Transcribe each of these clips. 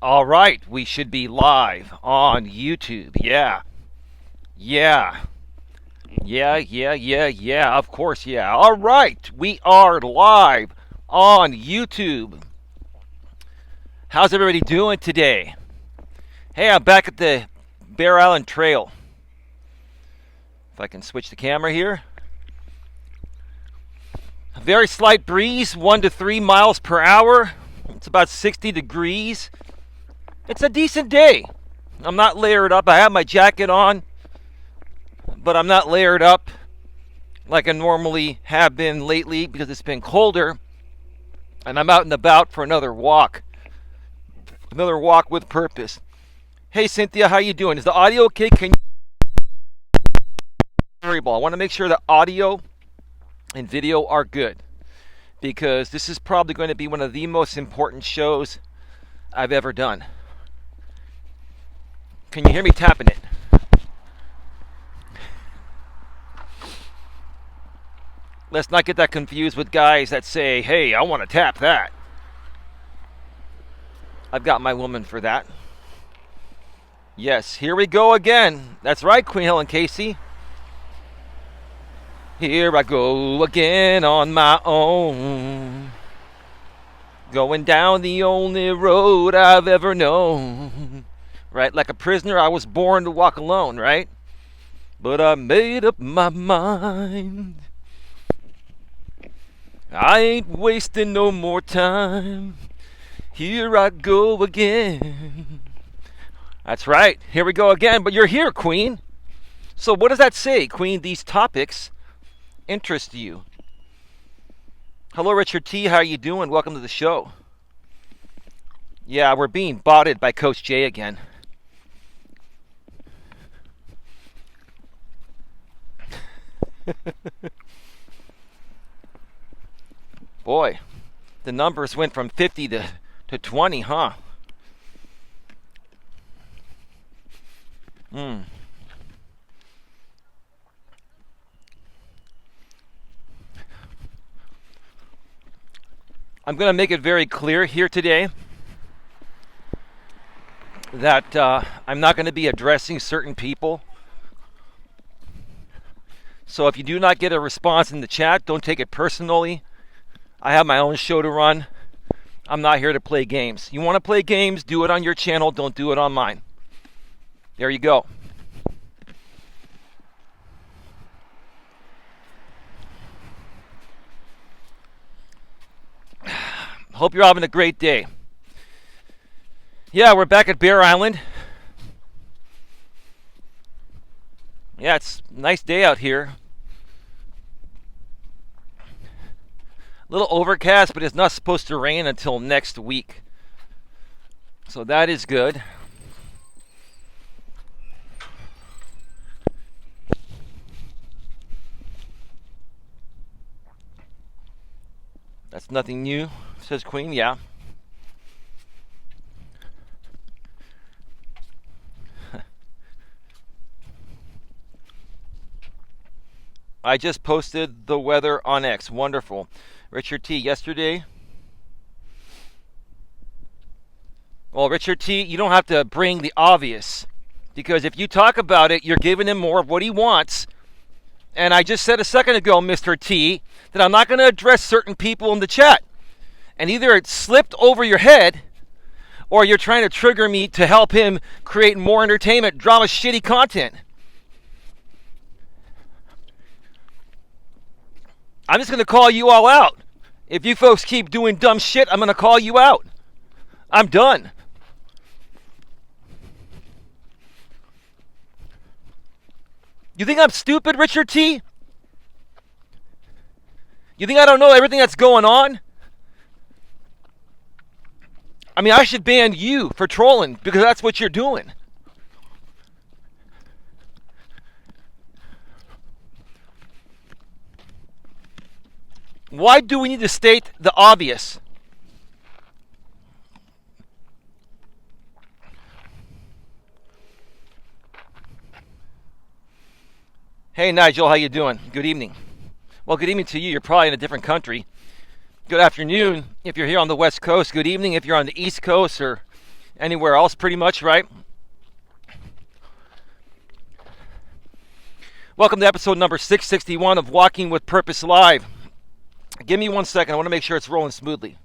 All right, we should be live on YouTube. Yeah. Yeah. Yeah. Of course, yeah. All right, we are live on YouTube. How's everybody doing today? Hey, I'm back at the Bear Island Trail. If I can switch the camera here. A very slight breeze, 1 to 3 miles per hour. It's about 60 degrees. It's a decent day. I'm not layered up. I have my jacket on, but I'm not layered up like I normally have been lately because it's been colder. And I'm out and about for another walk. Another walk with purpose. Hey Cynthia, how you doing? Is the audio okay? Can you variable? I want to make sure the audio and video are good because this is probably going to be one of the most important shows I've ever done. Can you hear me tapping it? Let's not get that confused with guys that say, hey, I want to tap that. I've got my woman for that. Yes, here we go again. That's right, Queen Helen Casey. Here I go again on my own. Going down the only road I've ever known. Right? Like a prisoner, I was born to walk alone, right? But I made up my mind. I ain't wasting no more time. Here I go again. That's right. Here we go again. But you're here, Queen. So what does that say, Queen? These topics interest you. Hello, Richard T. How are you doing? Welcome to the show. Yeah, we're being botted by Coach J again. Boy, the numbers went from 50 to 20, huh? I'm going to make it very clear here today that I'm not going to be addressing certain people. So if you do not get a response in the chat, don't take it personally. I have my own show to run. I'm not here to play games. You want to play games, do it on your channel. Don't do it on mine. There you go. Hope you're having a great day. Yeah, we're back at Bear Island. Yeah, it's a nice day out here. A little overcast, but it's not supposed to rain until next week. So that is good. That's nothing new, says Queen. Yeah. I just posted the weather on X. Wonderful. Richard T, yesterday. Well, Richard T, you don't have to bring the obvious. Because if you talk about it, you're giving him more of what he wants. And I just said a second ago, Mr. T, that I'm not going to address certain people in the chat. And either it slipped over your head, or you're trying to trigger me to help him create more entertainment, drama, shitty content. I'm just going to call you all out. If you folks keep doing dumb shit, I'm going to call you out. I'm done. You think I'm stupid, Richard T? You think I don't know everything that's going on? I mean, I should ban you for trolling because that's what you're doing. Why do we need to state the obvious? Hey Nigel, how you doing? Good evening. Well, good evening to you. You're probably in a different country. Good afternoon if you're here on the West Coast. Good evening if you're on the East Coast or anywhere else pretty much, right? Welcome to episode number 661 of Walking with Purpose Live. Give me 1 second. I want to make sure it's rolling smoothly.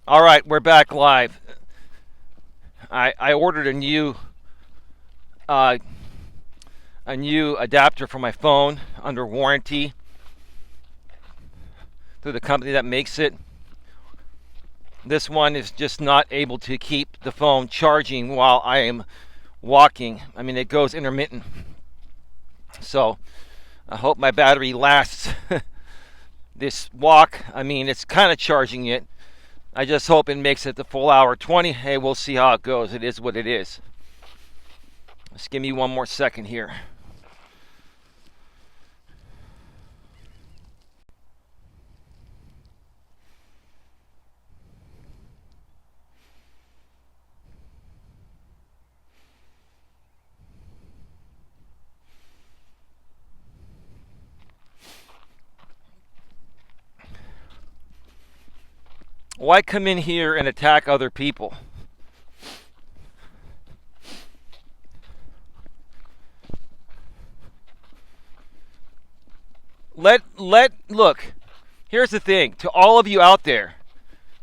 All right, we're back live. I ordered a new adapter for my phone under warranty through the company that makes it. This one is just not able to keep the phone charging while I am walking. I mean, it goes intermittent. So I hope my battery lasts this walk. I mean, it's kind of charging it. I just hope it makes it the full hour 20. Hey, we'll see how it goes. It is what it is. Just give me 1 more second here. Why come in here and attack other people? Look, here's the thing. To all of you out there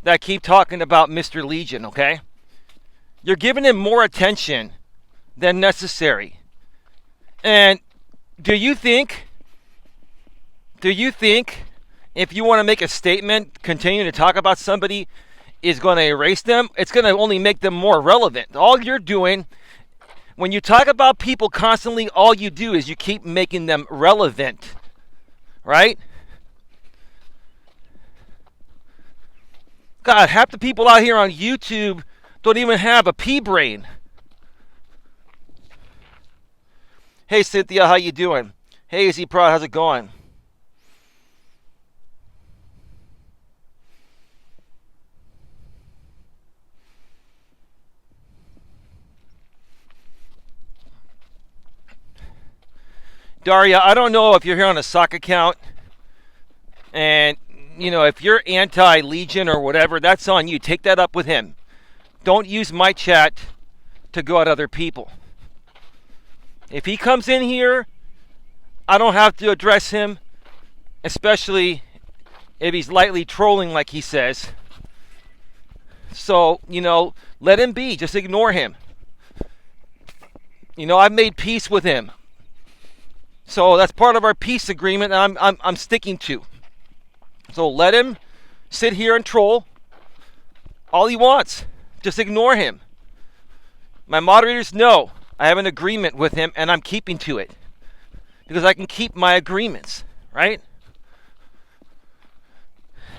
that keep talking about Mr. Legion, okay? You're giving him more attention than necessary. And do you think if you want to make a statement, continuing to talk about somebody is going to erase them? It's going to only make them more relevant. All you're doing, when you talk about people constantly, all you do is you keep making them relevant. Right? God, half the people out here on YouTube don't even have a pea brain. Hey, Cynthia, how you doing? Hey, Easy Prod, how's it going? Daria, I don't know if you're here on a sock account, and, you know, if you're anti-Legion or whatever, that's on you. Take that up with him. Don't use my chat to go at other people. If he comes in here, I don't have to address him, especially if he's lightly trolling like he says. So, you know, let him be. Just ignore him. You know, I've made peace with him. So that's part of our peace agreement that I'm sticking to. So let him sit here and troll all he wants. Just ignore him. My moderators know I have an agreement with him, and I'm keeping to it. Because I can keep my agreements, right?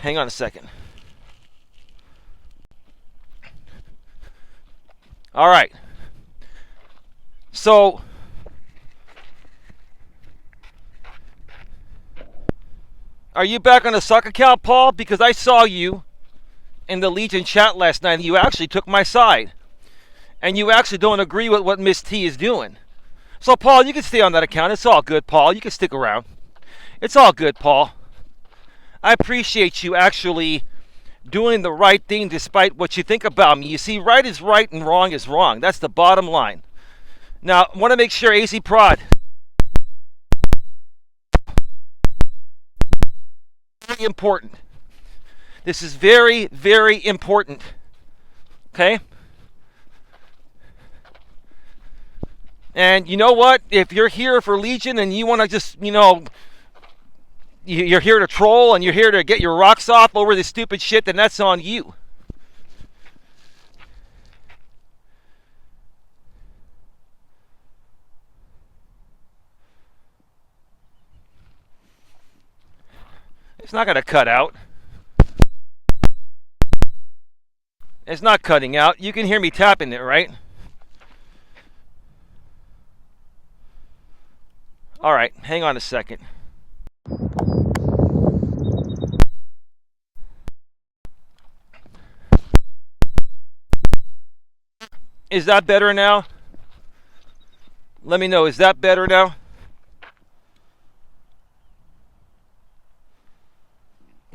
Hang on a second. All right. So are you back on the suck account, Paul? Because I saw you in the Legion chat last night, and you actually took my side. And you actually don't agree with what Miss T is doing. So, Paul, you can stay on that account. It's all good, Paul. You can stick around. It's all good, Paul. I appreciate you actually doing the right thing despite what you think about me. You see, right is right and wrong is wrong. That's the bottom line. Now, I want to make sure, AC Prod, very important. This is very, very important. Okay? And you know what? If you're here for Legion and you want to just, you know, you're here to troll and you're here to get your rocks off over this stupid shit, then that's on you. It's not going to cut out. It's not cutting out. You can hear me tapping it, right? All right, hang on a second. Is that better now? Let me know. Is that better now?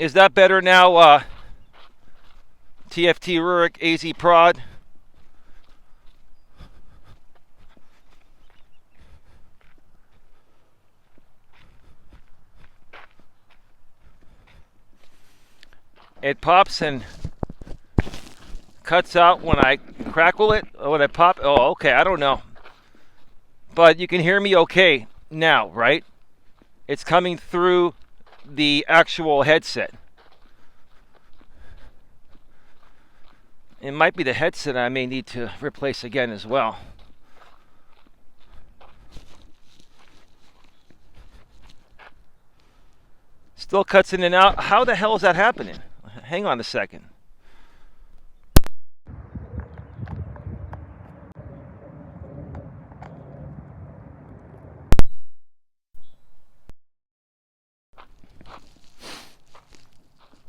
Is that better now, TFT Rurik, AZ Prod? It pops and cuts out when I crackle it, or when I pop. Oh, okay, I don't know. But you can hear me okay now, right? It's coming through the actual headset. It might be the headset I may need to replace again as well. Still cuts in and out. How the hell is that happening? Hang on a second.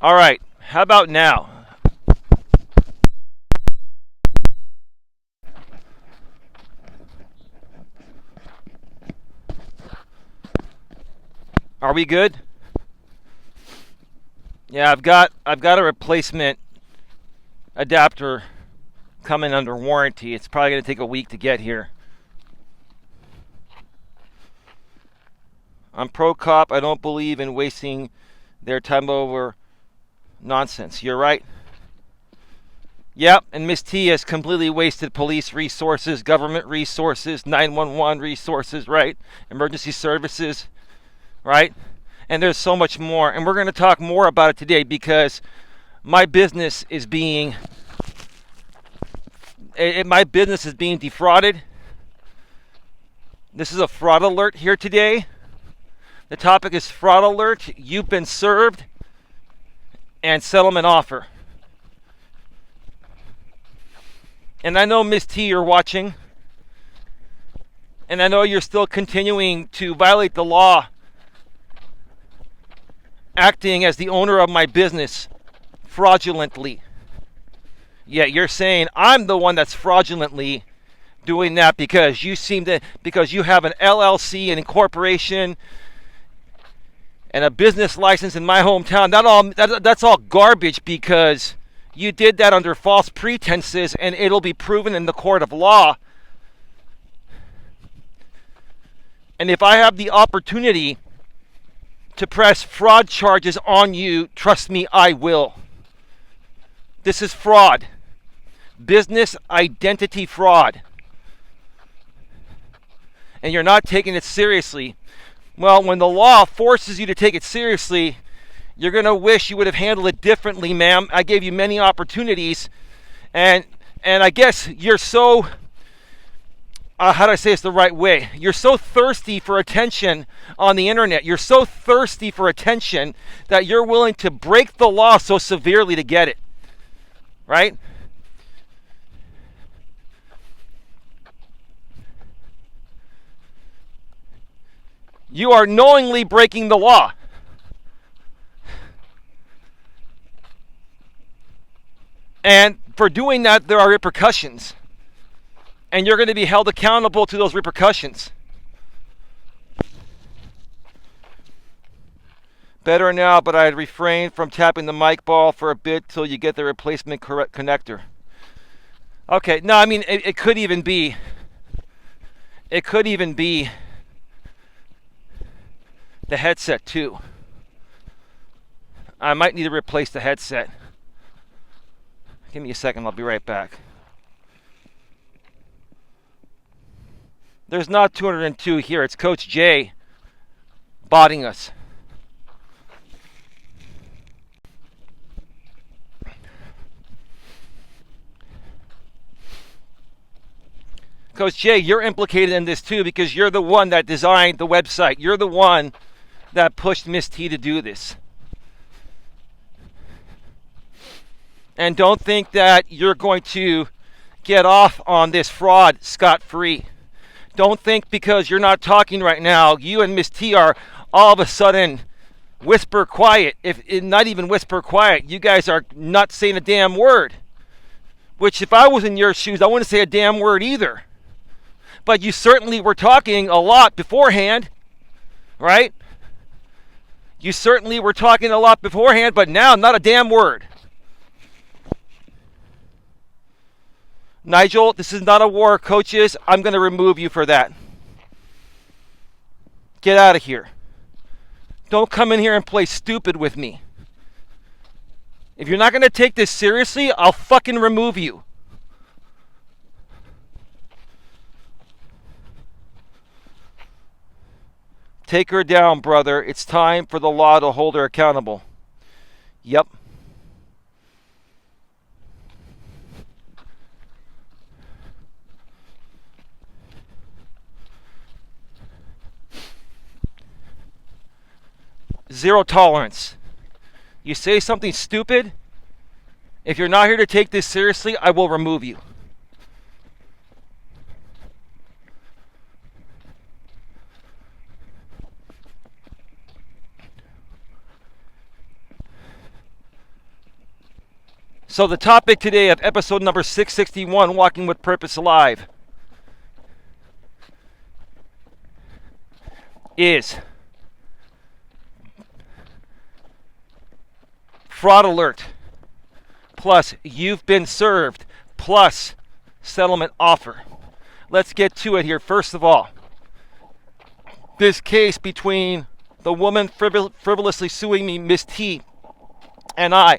All right, how about now? Are we good? Yeah, I've got a replacement adapter coming under warranty. It's probably going to take a week to get here. I'm pro cop. I don't believe in wasting their time over nonsense. You're right. Yep, and Miss T has completely wasted police resources, government resources, 911 resources, right? Emergency services, right? And there's so much more. And we're going to talk more about it today because my business is being defrauded. This is a fraud alert here today. The topic is fraud alert. You've been served. And settlement offer. And I know, Miss T, you're watching. And I know you're still continuing to violate the law, acting as the owner of my business fraudulently. Yet you're saying I'm the one that's fraudulently doing that because you have an LLC, an incorporation, and a business license in my hometown. That's all garbage because you did that under false pretenses, and it'll be proven in the court of law. And if I have the opportunity to press fraud charges on you, trust me, I will. This is fraud. Business identity fraud. And you're not taking it seriously. Well, when the law forces you to take it seriously, you're going to wish you would have handled it differently, ma'am. I gave you many opportunities. And I guess you're so, how do I say this the right way? You're so thirsty for attention on the internet. You're so thirsty for attention that you're willing to break the law so severely to get it. Right? You are knowingly breaking the law. And for doing that, there are repercussions. And you're going to be held accountable to those repercussions. Better now, but I'd refrain from tapping the mic ball for a bit till you get the replacement correct connector. Okay, no, I mean, it could even be the headset too. I might need to replace the headset. Give me a second, I'll be right back. There's not 202 here, it's Coach J botting us. Coach J, you're implicated in this too because you're the one that designed the website. You're the one that pushed Miss T to do this. And don't think that you're going to get off on this fraud scot-free. Don't think because you're not talking right now, you and Miss T are all of a sudden whisper quiet. If not even whisper quiet, you guys are not saying a damn word. Which if I was in your shoes, I wouldn't say a damn word either. But you certainly were talking a lot beforehand, right? You certainly were talking a lot beforehand, but now not a damn word. Nigel, this is not a war, coaches. I'm going to remove you for that. Get out of here. Don't come in here and play stupid with me. If you're not going to take this seriously, I'll fucking remove you. Take her down, brother. It's time for the law to hold her accountable. Yep. Zero tolerance. You say something stupid, if you're not here to take this seriously, I will remove you. So the topic today of episode number 661, Walking with Purpose Alive, is fraud alert, plus you've been served, plus settlement offer. Let's get to it here. First of all, this case between the woman frivolously suing me, Miss T, and I,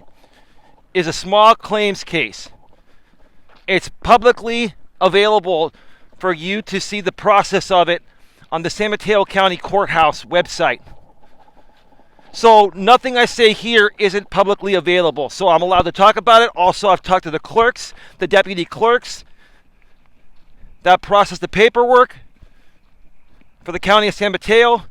is a small claims case. It's publicly available for you to see the process of it on the San Mateo County Courthouse website. So nothing I say here isn't publicly available. So I'm allowed to talk about it. Also, I've talked to the clerks, the deputy clerks that process the paperwork for the county of San Mateo.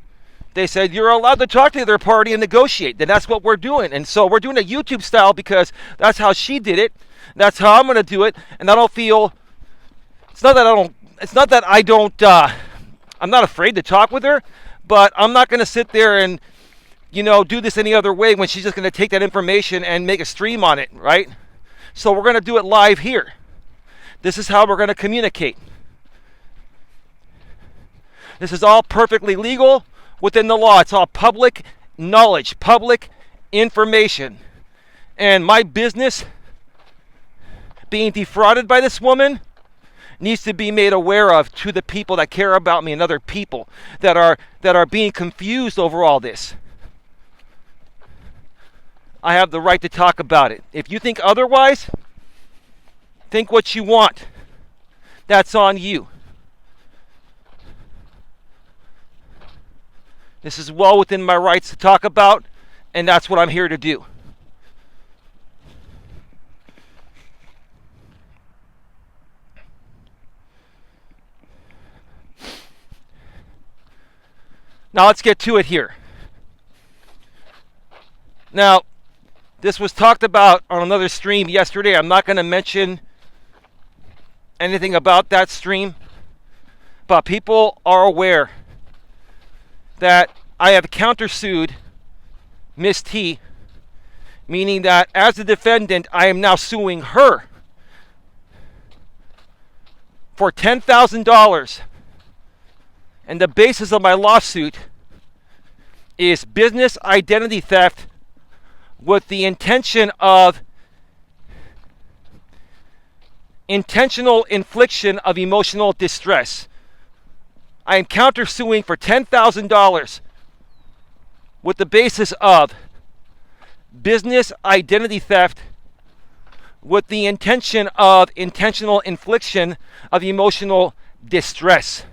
They said, you're allowed to talk to the other party and negotiate. And that's what we're doing. And so we're doing a YouTube style because that's how she did it. That's how I'm going to do it. And I don't feel, I'm not afraid to talk with her, but I'm not going to sit there and, do this any other way when she's just going to take that information and make a stream on it, right? So we're going to do it live here. This is how we're going to communicate. This is all perfectly legal. Within the law, it's all public knowledge, public information. And my business being defrauded by this woman needs to be made aware of to the people that care about me and other people that are being confused over all this. I have the right to talk about it. If you think otherwise, think what you want. That's on you. This is well within my rights to talk about, and that's what I'm here to do. Now let's get to it here. Now, this was talked about on another stream yesterday. I'm not going to mention anything about that stream, but people are aware that I have countersued Miss T, meaning that as the defendant, I am now suing her for $10,000. And the basis of my lawsuit is business identity theft with the intention of intentional infliction of emotional distress. I am countersuing for $10,000 with the basis of business identity theft with the intention of intentional infliction of emotional distress.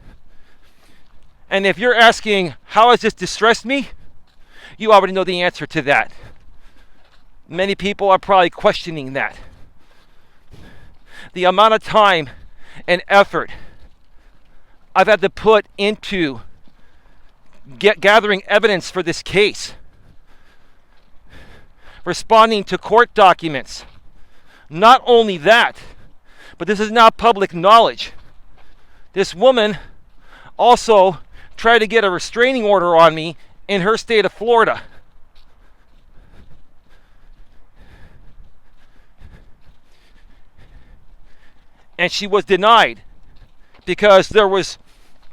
And if you're asking, how has this distressed me? You already know the answer to that. Many people are probably questioning that. The amount of time and effort I've had to put into gathering evidence for this case, responding to court documents. Not only that, but this is now public knowledge. This woman also tried to get a restraining order on me in her state of Florida. And she was the because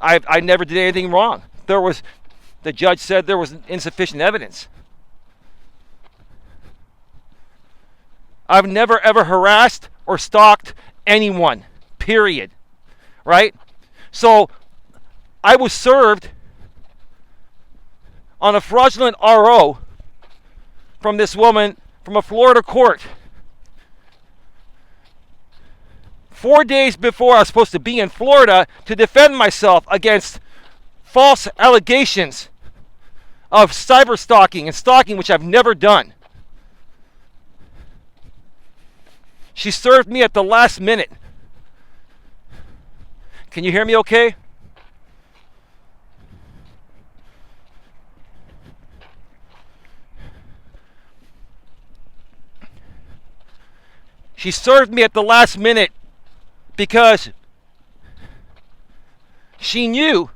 I never did anything wrong. There The judge said there was insufficient evidence. I've never ever harassed or stalked anyone, period. Right? So I was served on a fraudulent RO from this woman from a Florida court 4 days before I was supposed to be in Florida to defend myself against false allegations of cyber stalking and stalking, which I've never done. She served me at the last minute. Can you hear me okay? She served me at the last minute because she knew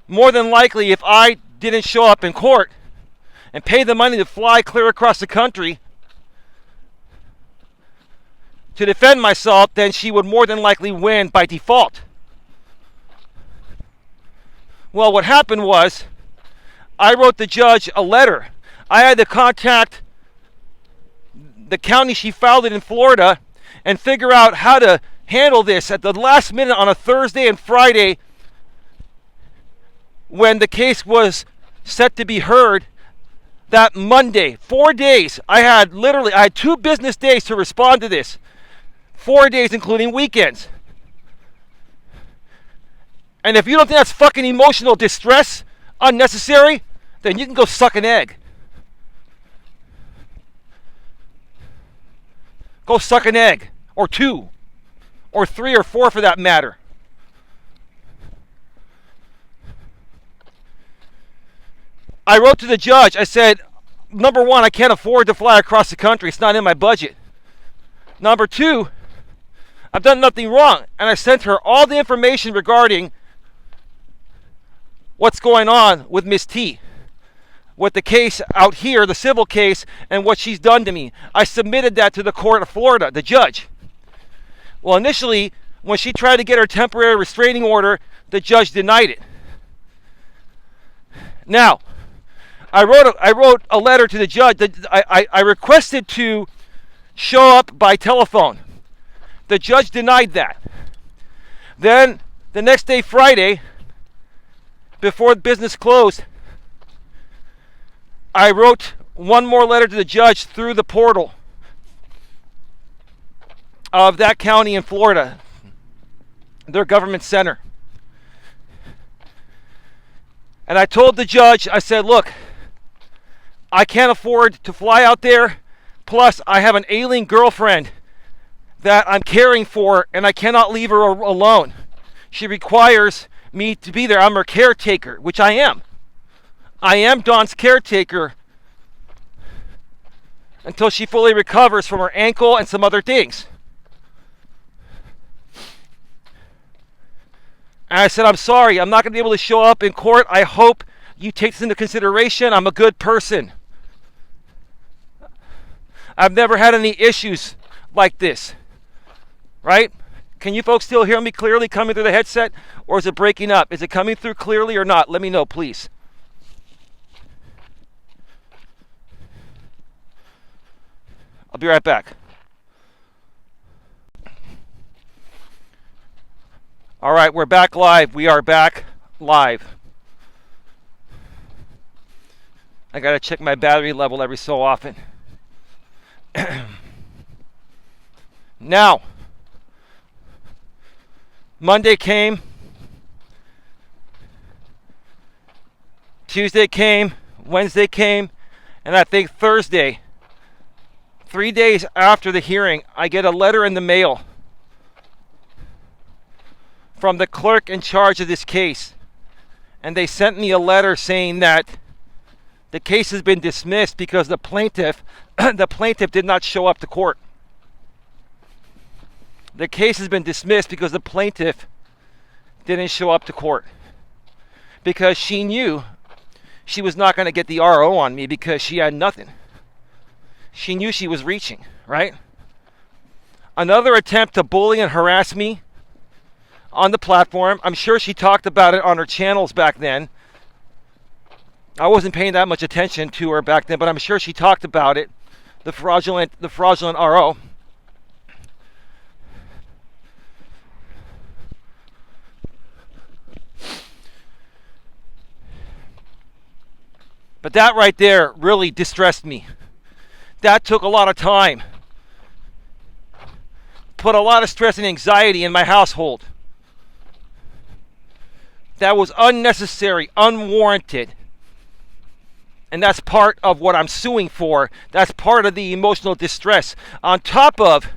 more than likely if I didn't show up in court and pay the money to fly clear across the country to defend myself, then she would more than likely win by default. Well, what happened was I wrote the judge a letter. I had to contact the county she filed it in Florida and figure out how to handle this at the last minute on a Thursday and Friday when the case was set to be heard that Monday. 4 days. I had 2 business days to respond to this. 4 days including weekends. And if you don't think that's fucking emotional distress, unnecessary, then you can go suck an egg. Go suck an egg. Or 2. Or 3 or 4 for that matter. I wrote to the judge. I said, number 1, I can't afford to fly across the country. It's not in my budget. Number 2, I've done nothing wrong. And I sent her all the information regarding what's going on with Miss T. With the case out here, the civil case, and what she's done to me. I submitted that to the court of Florida, the judge. Well, initially, when she tried to get her temporary restraining order, the judge denied it. Now, I wrote a letter to the judge. I requested to show up by telephone. The judge denied that. Then, the next day, Friday, before business closed, I wrote one more letter to the judge through the portal of that county in Florida, their government center. And I told the judge, I said, look, I can't afford to fly out there. Plus, I have an ailing girlfriend that I'm caring for, and I cannot leave her alone. She requires me to be there. I'm her caretaker, which I am. I am Dawn's caretaker until she fully recovers from her ankle and some other things. And I said, I'm sorry, I'm not going to be able to show up in court. I hope you take this into consideration. I'm a good person. I've never had any issues like this. Right? Can you folks still hear me clearly coming through the headset? Or is it breaking up? Is it coming through clearly or not? Let me know, please. I'll be right back. All right, we're back live. We are back live. I got to check my battery level every so often. Now, Monday came. Tuesday came. Wednesday came. And I think Thursday, 3 days after the hearing, I get a letter in the mail from the clerk in charge of this case. And they sent me a letter saying that the case has been dismissed because the plaintiff did not show up to court. The case has been dismissed because the plaintiff didn't show up to court. Because she knew she was not going to get the RO on me because she had nothing. She knew she was reaching, right? Another attempt to bully and harass me on the platform. I'm sure she talked about it on her channels back then. I wasn't paying that much attention to her back then, but I'm sure she talked about it. The fraudulent RO. But that right there really distressed me. That took a lot of time. Put a lot of stress and anxiety in my household. That was unnecessary, unwarranted. And that's part of what I'm suing for. That's part of the emotional distress. On top of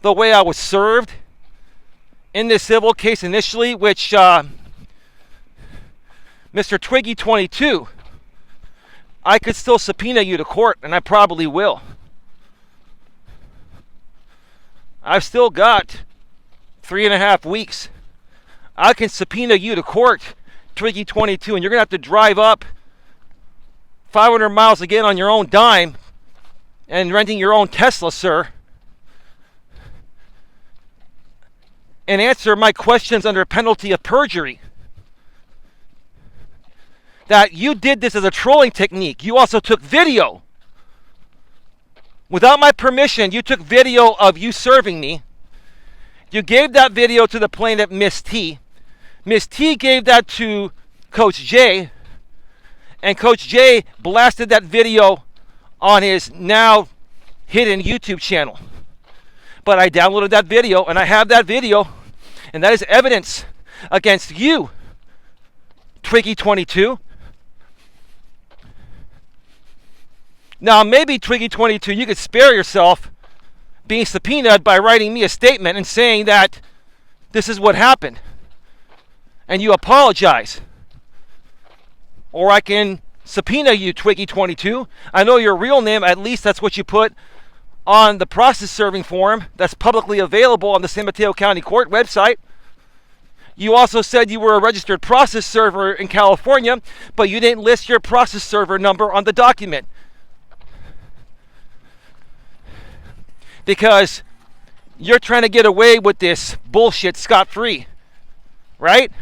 the way I was served in this civil case initially, which Mr. Twiggy 22, I could still subpoena you to court, and I probably will. I've still got 3.5 weeks. I can subpoena you to court, Twiggy 22, and you're going to have to drive up 500 miles again on your own dime and renting your own Tesla, sir, and answer my questions under penalty of perjury. That you did this as a trolling technique. You also took video. Without my permission, you took video of you serving me. You gave that video to the plaintiff, Miss T. Miss T gave that to Coach J. And Coach J blasted that video on his now hidden YouTube channel. But I downloaded that video, and I have that video, and that is evidence against you, Twiggy 22. Now, maybe Twiggy 22, you could spare yourself being subpoenaed by writing me a statement and saying that this is what happened, and you apologize. Or I can subpoena you, Twiggy 22. I know your real name, at least that's what you put on the process serving form that's publicly available on the San Mateo County Court website. You also said you were a registered process server in California, but you didn't list your process server number on the document. Because you're trying to get away with this bullshit scot-free, right?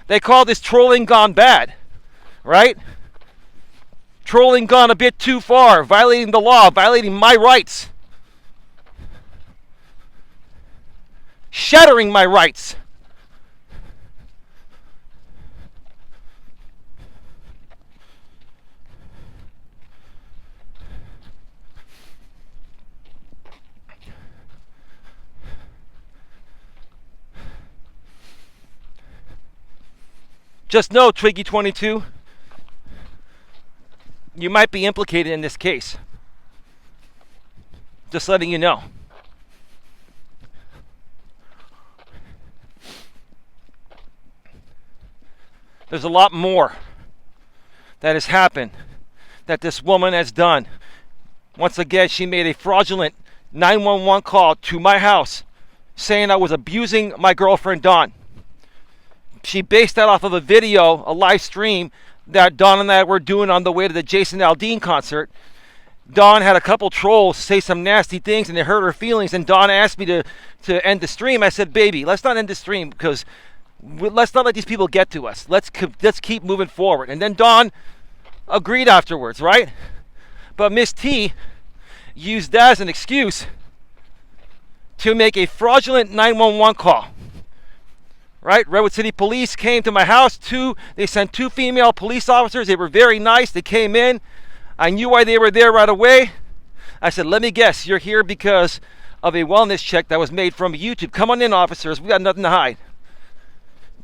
They call this trolling gone bad, right? Trolling gone a bit too far, violating the law, violating my rights, shattering my rights. Just know, Twiggy 22, you might be implicated in this case. Just letting you know. There's a lot more that has happened that this woman has done. Once again, she made a fraudulent 911 call to my house saying I was abusing my girlfriend, Dawn. She based that off of a video, a live stream that Dawn and I were doing on the way to the Jason Aldean concert. Dawn had a couple trolls say some nasty things and they hurt her feelings, and Dawn asked me to end the stream. I said, baby, let's not end the stream because let's not let these people get to us. Let's keep moving forward. And then Dawn agreed afterwards, right? But Miss T used that as an excuse to make a fraudulent 911 call. Right? Redwood City Police came to my house. They sent 2 female police officers. They were very nice. They came in. I knew why they were there right away. I said, let me guess, you're here because of a wellness check that was made from YouTube. Come on in, officers. We got nothing to hide.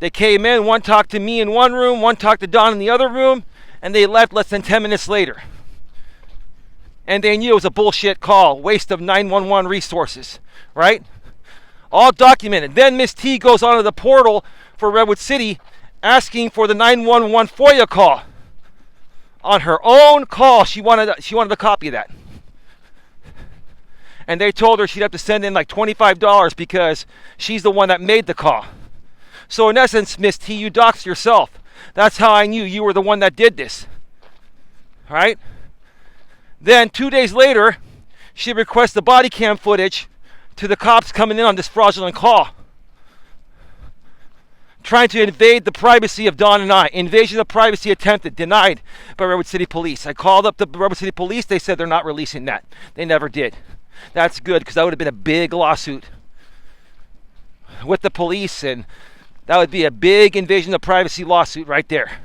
They came in. One talked to me in one room. One talked to Dawn in the other room. And they left less than 10 minutes later. And they knew it was a bullshit call. Waste of 911 resources. Right? All documented. Then Miss T goes onto the portal for Redwood City asking for the 911 FOIA call. On her own call, she wanted a copy of that. And they told her she'd have to send in like $25 because she's the one that made the call. So in essence, Miss T, you doxed yourself. That's how I knew you were the one that did this. All right? Then 2 days later, she requests the body cam footage to the cops coming in on this fraudulent call. trying to invade the privacy of Dawn and I. Invasion of privacy attempted, denied by Redwood City Police. I called up the Redwood City Police. They said they're not releasing that. They never did. That's good, because that would have been a big lawsuit with the police, and that would be a big invasion of privacy lawsuit right there.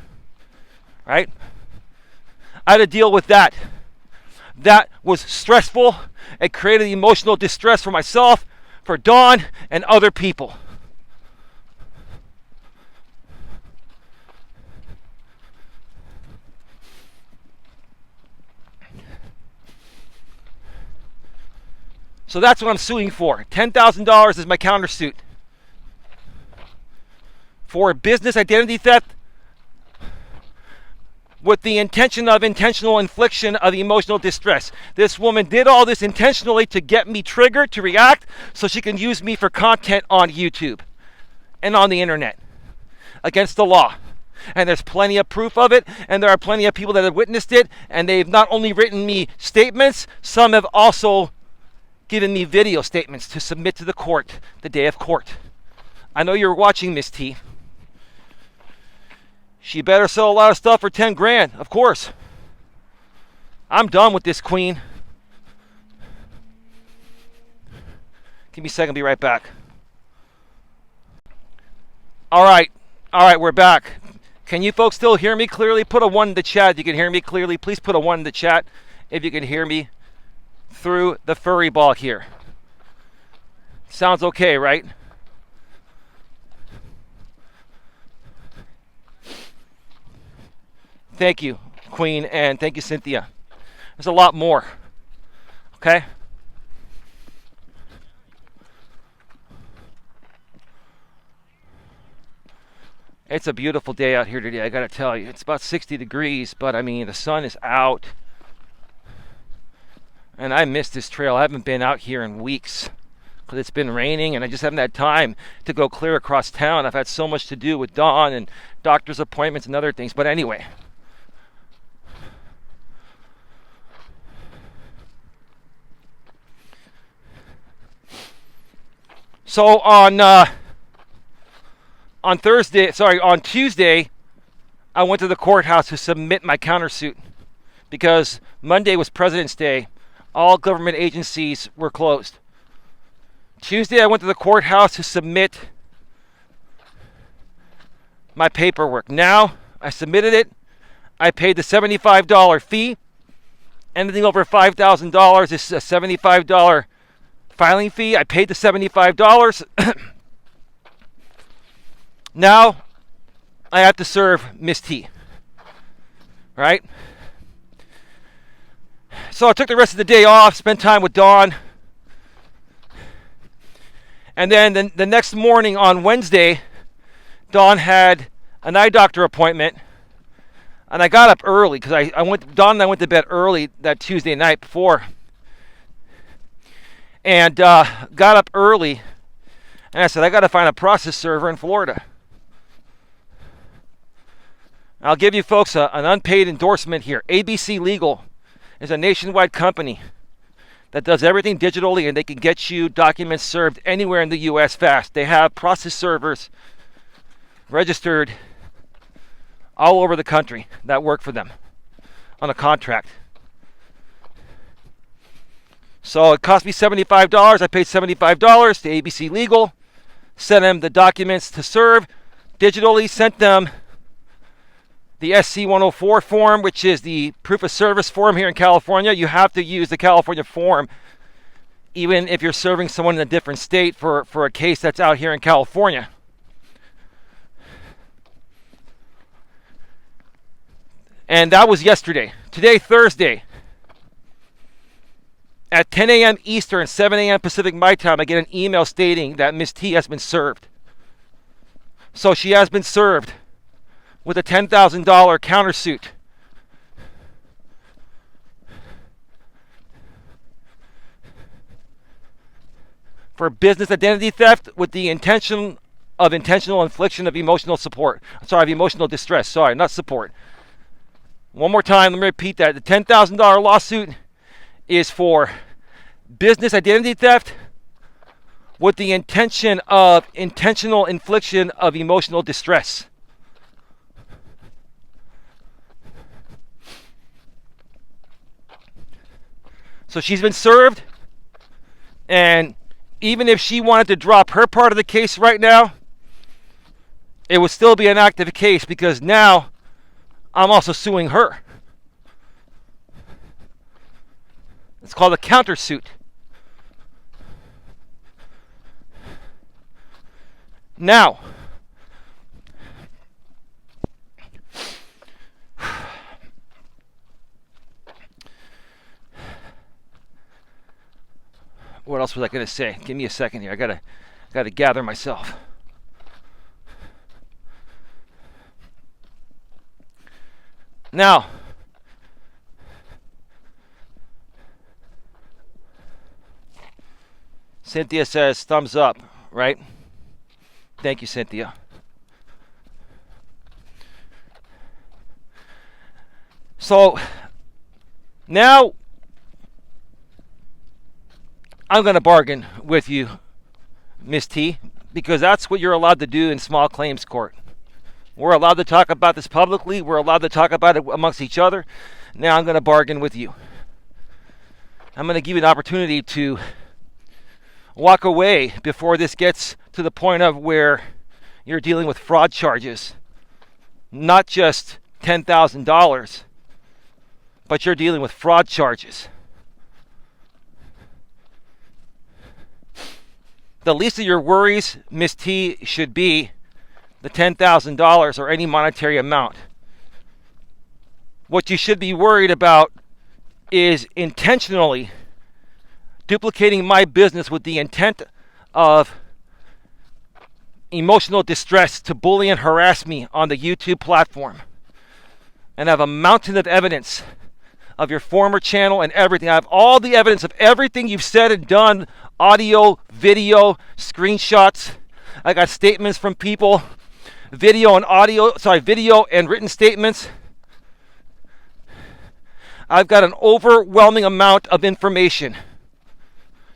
Right? I had to deal with that. That was stressful. It created emotional distress for myself, for Dawn, and other people. So that's what I'm suing for. $10,000 is my countersuit for business identity theft with the intention of intentional infliction of emotional distress. This woman did all this intentionally to get me triggered, to react, so she can use me for content on YouTube and on the internet against the law. And there's plenty of proof of it, and there are plenty of people that have witnessed it, and they've not only written me statements, some have also given me video statements to submit to the court the day of court. I know you're watching, Miss T. She better sell a lot of stuff for 10 grand, of course. I'm done with this queen. Give me a second, be right back. All right, we're back. Can you folks still hear me clearly? Put a 1 in the chat if you can hear me clearly. Please put a 1 in the chat if you can hear me through the furry ball here. Sounds okay, right? Thank you, Queen, and thank you, Cynthia. There's a lot more, okay? It's a beautiful day out here today, I gotta tell you. It's about 60 degrees, but I mean, the sun is out. And I missed this trail. I haven't been out here in weeks because it's been raining, and I just haven't had time to go clear across town. I've had so much to do with Dawn and doctor's appointments and other things. But anyway. So on Tuesday, I went to the courthouse to submit my countersuit because Monday was President's Day. All government agencies were closed. Tuesday, I went to the courthouse to submit my paperwork. Now, I submitted it. I paid the $75 fee. Anything over $5,000 is a $75 filing fee. I paid the $75. Now, I have to serve Miss T. Right? So I took the rest of the day off, spent time with Dawn. And then the next morning on Wednesday, Dawn had an eye doctor appointment. And I got up early because Dawn and I went to bed early that Tuesday night before. And got up early. And I said, I got to find a process server in Florida. I'll give you folks an unpaid endorsement here. ABC Legal is a nationwide company that does everything digitally, and they can get you documents served anywhere in the U.S. fast. They have process servers registered all over the country that work for them on a contract. So it cost me $75. I paid $75 to ABC Legal, sent them the documents to serve digitally, sent them the SC-104 form, which is the proof of service form here in California. You have to use the California form even if you're serving someone in a different state for a case that's out here in California. And that was yesterday. Today, Thursday, at 10 a.m. Eastern, 7 a.m. Pacific my time, I get an email stating that Miss T has been served. So she has been served with a $10,000 countersuit. For business identity theft with the intention of intentional infliction of emotional distress. Sorry, not support. One more time, let me repeat that. The $10,000 lawsuit is for business identity theft with the intention of intentional infliction of emotional distress. So she's been served, and even if she wanted to drop her part of the case right now, it would still be an active case because now I'm also suing her. It's called a countersuit. Now, what else was I going to say? Give me a second here. I gotta gather myself. Now, Cynthia says thumbs up, right? Thank you, Cynthia. So now I'm going to bargain with you, Miss T, because that's what you're allowed to do in small claims court. We're allowed to talk about this publicly. We're allowed to talk about it amongst each other. Now I'm going to bargain with you. I'm going to give you an opportunity to walk away before this gets to the point of where you're dealing with fraud charges. Not just $10,000, but you're dealing with fraud charges. The least of your worries, Miss T, should be the $10,000 or any monetary amount. What you should be worried about is intentionally duplicating my business with the intent of emotional distress to bully and harass me on the YouTube platform. And I have a mountain of evidence of your former channel and everything. I have all the evidence of everything you've said and done, audio, video, screenshots. I got statements from people, video and written statements. I've got an overwhelming amount of information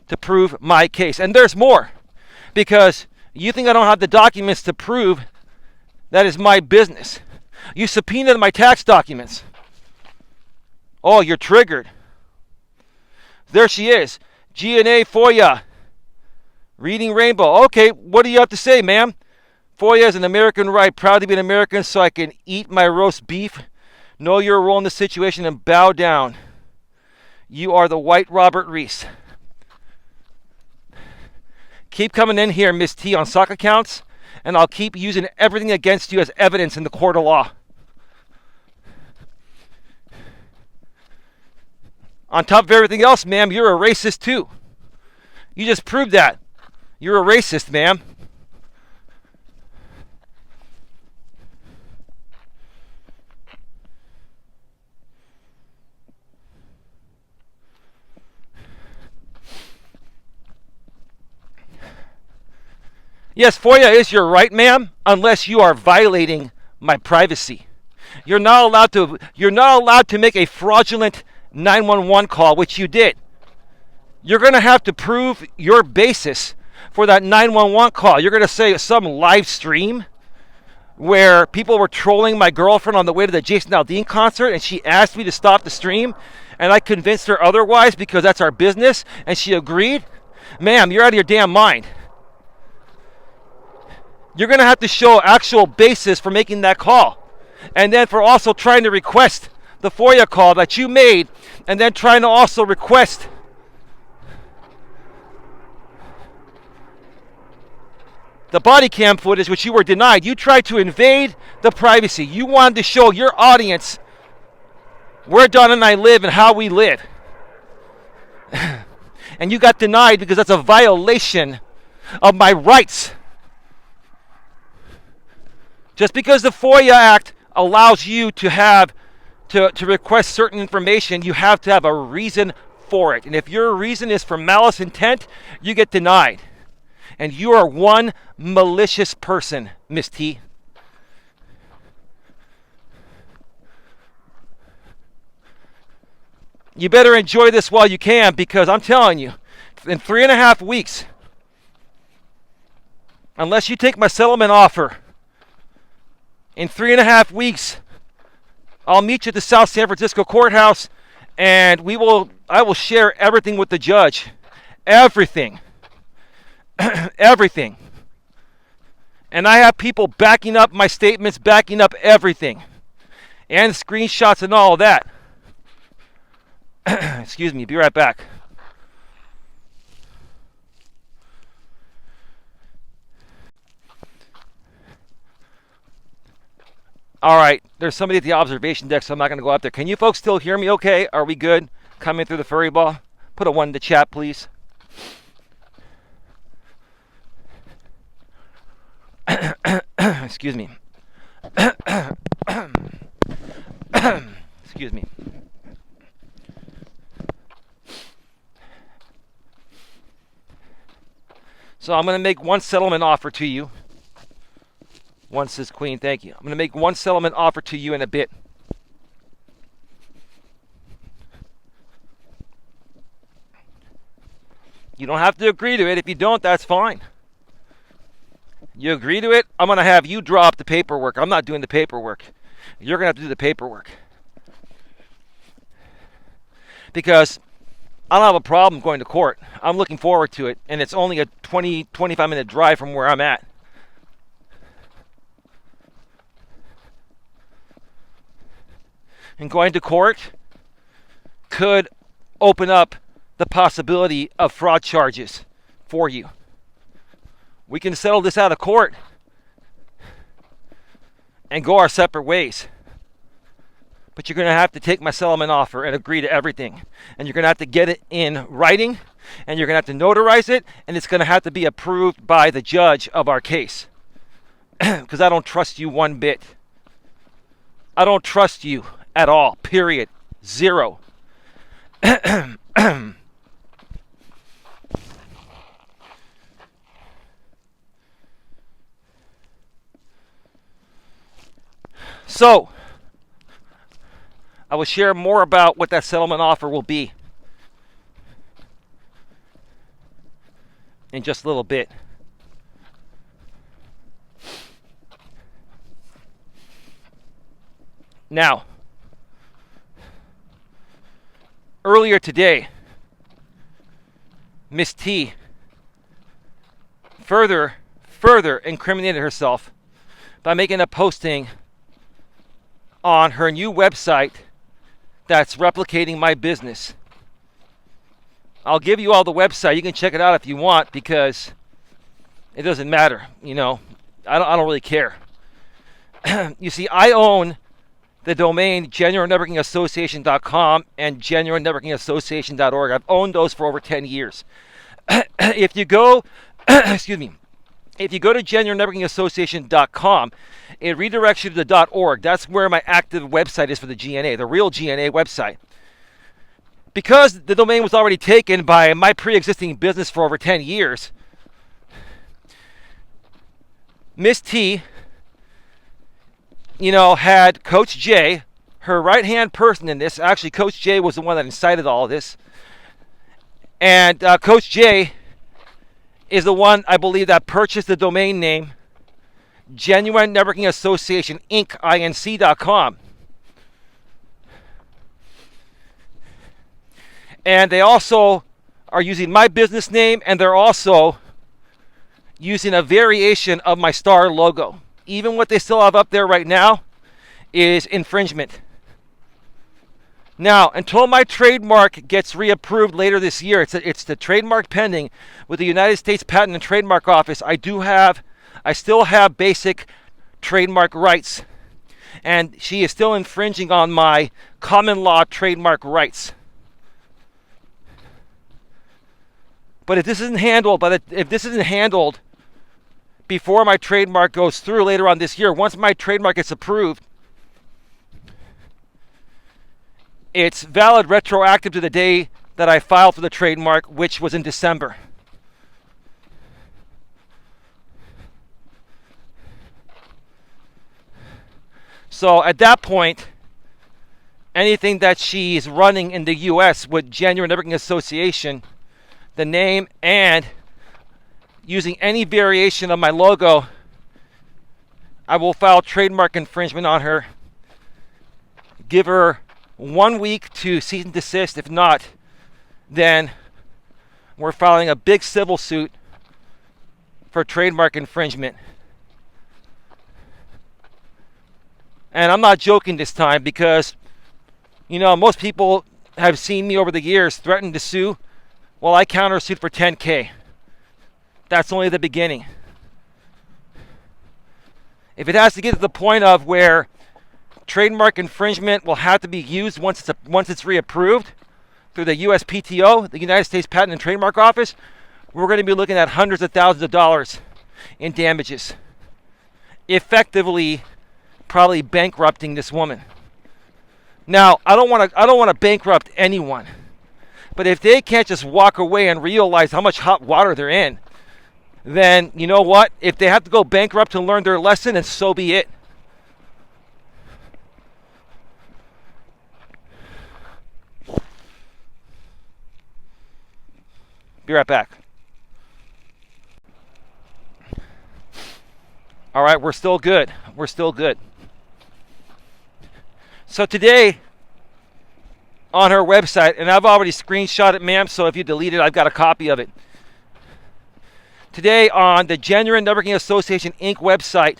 to prove my case. And there's more, because you think I don't have the documents to prove that is my business. You subpoenaed my tax documents. Oh, you're triggered. There she is. G&A FOIA. Reading Rainbow. Okay, what do you have to say, ma'am? FOIA is an American right. Proud to be an American so I can eat my roast beef. Know your role in the situation and bow down. You are the white Robert Reese. Keep coming in here, Miss T, on sock accounts, and I'll keep using everything against you as evidence in the court of law. On top of everything else, ma'am, you're a racist too. You just proved that. You're a racist, ma'am. Yes, FOIA is your right, ma'am, unless you are violating my privacy. You're not allowed to make a fraudulent 911 call, which you did. You're going to have to prove your basis for that 911 call. You're going to say some live stream where people were trolling my girlfriend on the way to the Jason Aldean concert, and she asked me to stop the stream, and I convinced her otherwise because that's our business, and she agreed. Ma'am, you're out of your damn mind. You're going to have to show actual basis for making that call, and then for also trying to request the FOIA call that you made, and then trying to also request the body cam footage, which you were denied. You tried to invade the privacy. You wanted to show your audience where Don and I live and how we live. And you got denied because that's a violation of my rights. Just because the FOIA Act allows you to have to request certain information, you have to have a reason for it. And if your reason is for malice intent, you get denied. And you are one malicious person, Miss T. You better enjoy this while you can, because I'm telling you, in 3.5 weeks, unless you take my settlement offer, in 3.5 weeks, I'll meet you at the South San Francisco courthouse, and I will share everything with the judge. Everything. Everything. And I have people backing up my statements, backing up everything. And screenshots and all of that. Excuse me, be right back. All right, there's somebody at the observation deck, so I'm not going to go up there. Can you folks still hear me okay? Are we good? Coming through the furry ball? Put a 1 in the chat, please. Excuse me. Excuse me. So I'm going to make one settlement offer to you. One says Queen, thank you. I'm going to make one settlement offer to you in a bit. You don't have to agree to it. If you don't, that's fine. You agree to it, I'm going to have you draw up the paperwork. I'm not doing the paperwork. You're going to have to do the paperwork. Because I don't have a problem going to court. I'm looking forward to it. And it's only a 20, 25-minute drive from where I'm at. And going to court could open up the possibility of fraud charges for you. We can settle this out of court and go our separate ways. But you're going to have to take my settlement offer and agree to everything. And you're going to have to get it in writing, and you're going to have to notarize it, and it's going to have to be approved by the judge of our case. Because I don't trust you one bit. I don't trust you at all, period. Zero. So, I will share more about what that settlement offer will be in just a little bit. Now, earlier today, Miss T further incriminated herself by making a posting on her new website that's replicating my business. I'll give you all the website. You can check it out if you want, because it doesn't matter. You know, I don't really care. You see, I own the domain genuinenetworkingassociation.com and genuinenetworkingassociation.org. I've owned those for over 10 years. If you go, excuse me, if you go to genuinenetworkingassociation.com, it redirects you to the .org. That's where my active website is for the GNA, the real GNA website. Because the domain was already taken by my pre-existing business for over 10 years, Miss T, had Coach J, her right-hand person in this. Actually, Coach J was the one that incited all of this. And Coach J is the one, I believe, that purchased the domain name Genuine Networking Association Inc. Inc.com. And they also are using my business name, and they're also using a variation of my star logo. Even what they still have up there right now is infringement. Now, until my trademark gets reapproved later this year, it's the trademark pending with the United States Patent and Trademark Office. I still have basic trademark rights, and she is still infringing on my common law trademark rights. But if this isn't handled before my trademark goes through later on this year, once my trademark gets approved, it's valid retroactive to the day that I filed for the trademark, which was in December. So at that point, anything that she's running in the U.S. with Genuine Networking Association, the name and using any variation of my logo, I will file trademark infringement on her. Give her 1 week to cease and desist. If not, then we're filing a big civil suit for trademark infringement. And I'm not joking this time because, most people have seen me over the years threaten to sue. Well, I countersued for $10,000. That's only the beginning. If it has to get to the point of where trademark infringement will have to be used once it's reapproved through the USPTO, the United States Patent and Trademark Office, we're going to be looking at hundreds of thousands of dollars in damages, effectively probably bankrupting this woman. Now, I don't want to bankrupt anyone, but if they can't just walk away and realize how much hot water they're in, then you know what? If they have to go bankrupt to learn their lesson, and so be it. Be right back. All right, we're still good. We're still good. So today, on her website, and I've already screenshot it, ma'am, so if you delete it, I've got a copy of it. Today on the Genuine Networking Association Inc. website,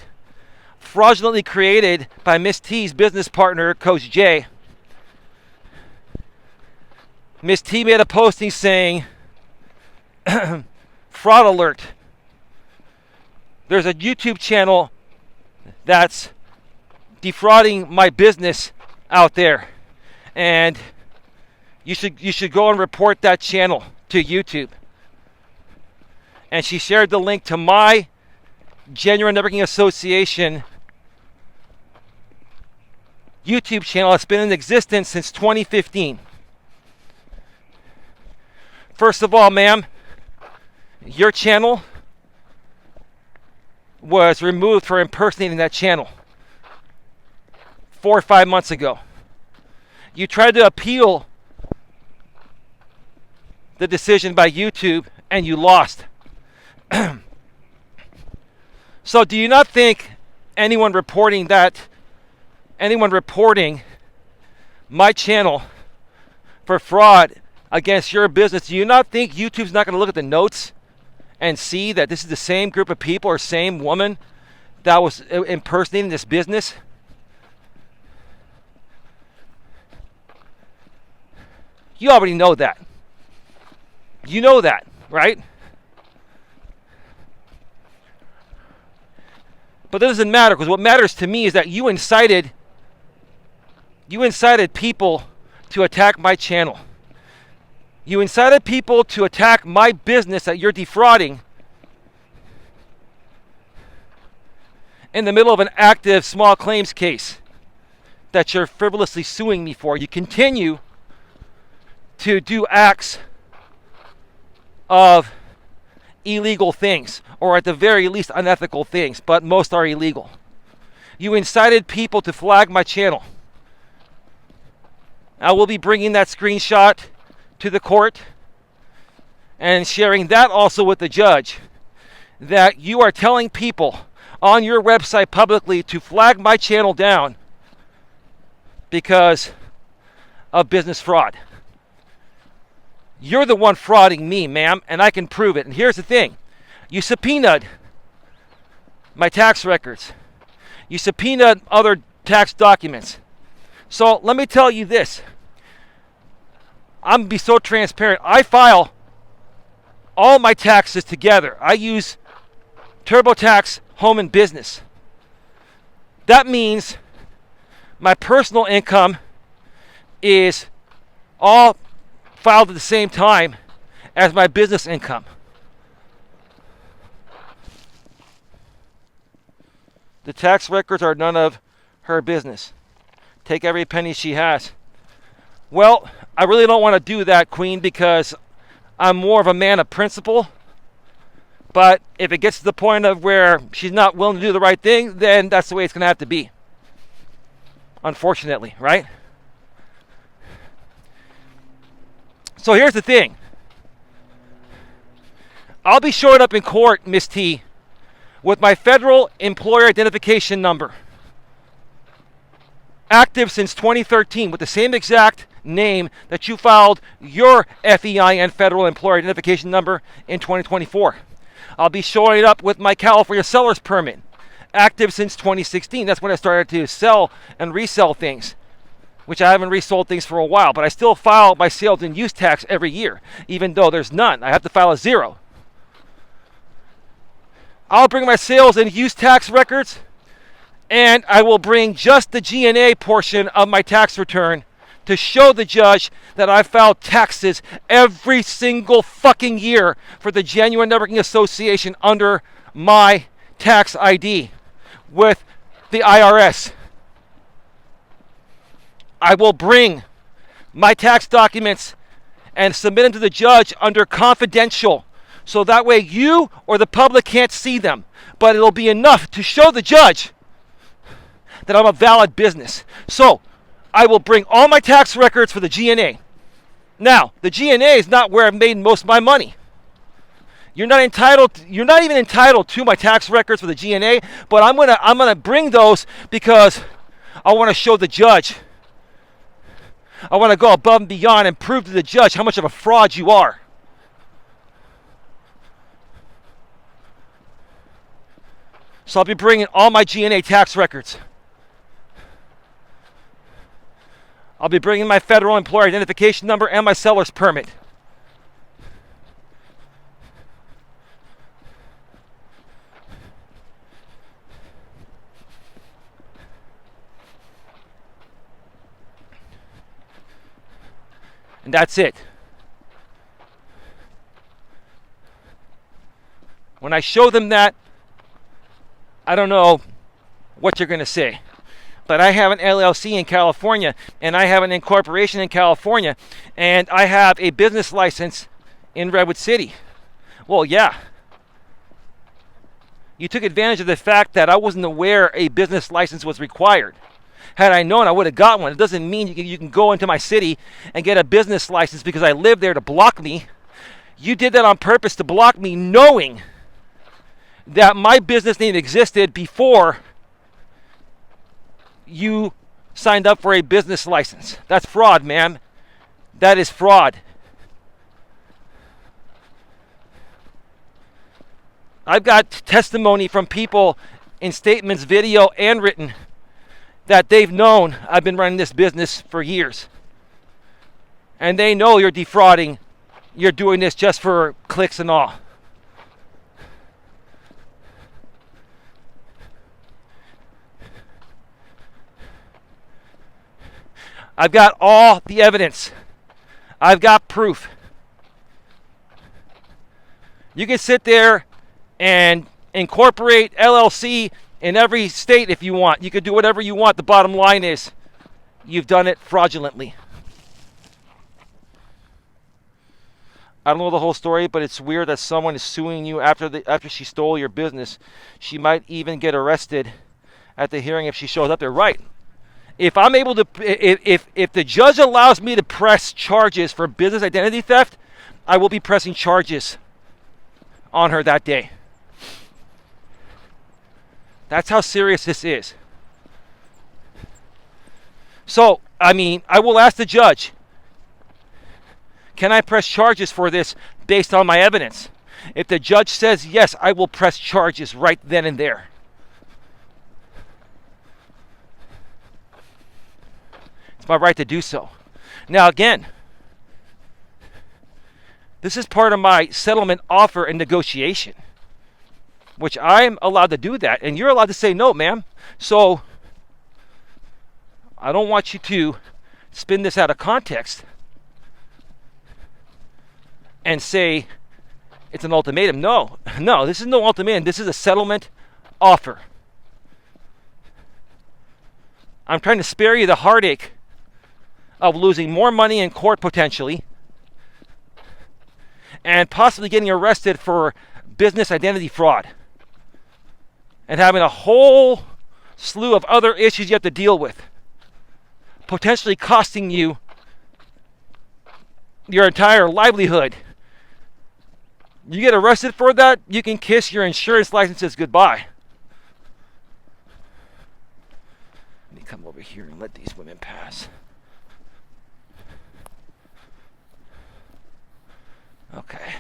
fraudulently created by Miss T's business partner, Coach J, Miss T made a posting saying, fraud alert. There's a YouTube channel that's defrauding my business out there, and you should go and report that channel to YouTube. And she shared the link to my Genuine Networking Association YouTube channel that's been in existence since 2015. First of all, ma'am, your channel was removed for impersonating that channel 4 or 5 months ago. You tried to appeal the decision by YouTube and you lost. So do you not think anyone reporting my channel for fraud against your business, do you not think YouTube's not going to look at the notes and see that this is the same group of people or same woman that was impersonating this business? You already know that. You know that, right? But that doesn't matter, because what matters to me is that you incited people to attack my channel. You incited people to attack my business that you're defrauding in the middle of an active small claims case that you're frivolously suing me for. You continue to do acts of illegal things, or at the very least unethical things, but most are illegal. You incited people to flag my channel. I will be bringing that screenshot to the court and sharing that also with the judge, that you are telling people on your website publicly to flag my channel down because of business fraud. You're the one frauding me, ma'am, and I can prove it. And here's the thing. You subpoenaed my tax records. You subpoenaed other tax documents. So let me tell you this. I'm going to be so transparent. I file all my taxes together. I use TurboTax Home and Business. That means my personal income is all filed at the same time as my business income. The tax records are none of her business. Take every penny she has. Well, I really don't want to do that, Queen, because I'm more of a man of principle. But if it gets to the point of where she's not willing to do the right thing, then that's the way it's going to have to be. Unfortunately, right? So here's the thing. I'll be showing up in court, Miss T, with my federal employer identification number. Active since 2013 with the same exact name that you filed your FEIN federal employer identification number in 2024. I'll be showing up with my California seller's permit. Active since 2016. That's when I started to sell and resell things, which I haven't resold things for a while, but I still file my sales and use tax every year, even though there's none. I have to file a 0. I'll bring my sales and use tax records, and I will bring just the G&A portion of my tax return to show the judge that I filed taxes every single fucking year for the Genuine Networking Association under my tax ID with the IRS. I will bring my tax documents and submit them to the judge under confidential, so that way you or the public can't see them, but it'll be enough to show the judge that I'm a valid business. So I will bring all my tax records for the G&A. Now, the G&A is not where I've made most of my money. You're not even entitled to my tax records for the G&A, but I'm gonna bring those because I want to show the judge. I want to go above and beyond and prove to the judge how much of a fraud you are. So I'll be bringing all my G&A tax records. I'll be bringing my federal employer identification number and my seller's permit. And that's it. When I show them that, I don't know what you're going to say. But I have an LLC in California, and I have an incorporation in California, and I have a business license in Redwood City. Well, yeah. You took advantage of the fact that I wasn't aware a business license was required. Had I known, I would have got one. It doesn't mean you can go into my city and get a business license because I live there to block me. You did that on purpose to block me, knowing that my business name existed before you signed up for a business license. That's fraud, ma'am. That is fraud. I've got testimony from people in statements, video and written, that they've known I've been running this business for years. And they know you're defrauding. You're doing this just for clicks and all. I've got all the evidence. I've got proof. You can sit there and incorporate LLC in every state if you want. You can do whatever you want. The bottom line is you've done it fraudulently. I don't know the whole story, but it's weird that someone is suing you after she stole your business. She might even get arrested at the hearing if she shows up there. Right. If I'm able to, if the judge allows me to press charges for business identity theft, I will be pressing charges on her that day. That's how serious this is. So, I mean, I will ask the judge, can I press charges for this based on my evidence? If the judge says yes, I will press charges right then and there. It's my right to do so. Now again, this is part of my settlement offer and negotiation, which I'm allowed to do that, and you're allowed to say no, ma'am. So I don't want you to spin this out of context and say it's an ultimatum. No, this is no ultimatum. This is a settlement offer. I'm trying to spare you the heartache of losing more money in court potentially and possibly getting arrested for business identity fraud and having a whole slew of other issues you have to deal with, potentially costing you your entire livelihood You get arrested for that, you can kiss your insurance licenses goodbye. Let me come over here and let these women pass. Okay.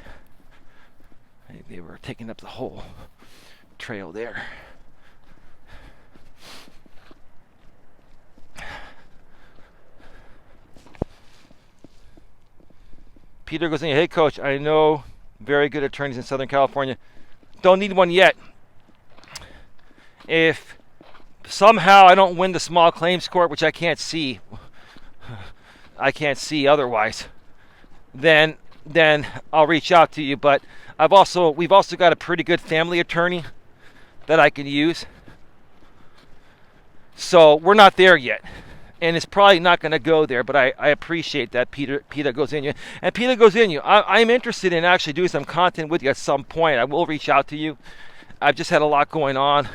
They were taking up the whole trail there. Peter goes in, hey coach, I know very good attorneys in Southern California. Don't need one yet. If somehow I don't win the small claims court, which I can't see otherwise, then I'll reach out to you. But we've also got a pretty good family attorney that I can use. So we're not there yet. And it's probably not going to go there, but I appreciate that, Peter goes in you. And Peter goes in you. I'm interested in actually doing some content with you at some point. I will reach out to you. I've just had a lot going on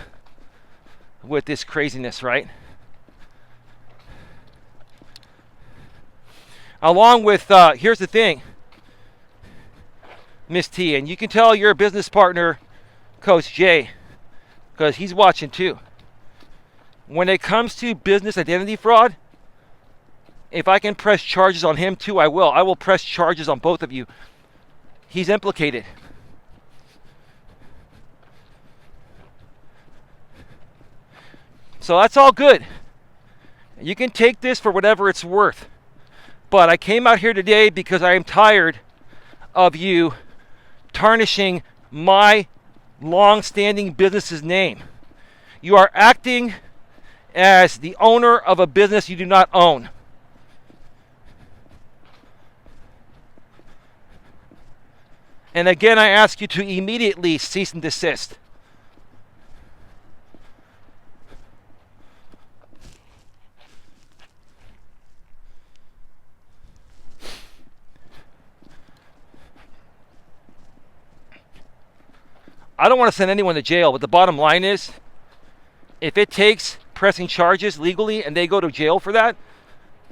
with this craziness, right? Along with, here's the thing, Miss T, and you can tell your business partner, Coach J, because he's watching too. When it comes to business identity fraud, if I can press charges on him too, I will. I will press charges on both of you. He's implicated. So that's all good. You can take this for whatever it's worth. But I came out here today because I am tired of you tarnishing my long-standing business's name. You are acting as the owner of a business you do not own. And again, I ask you to immediately cease and desist. I don't want to send anyone to jail, but the bottom line is, if it takes pressing charges legally and they go to jail for that,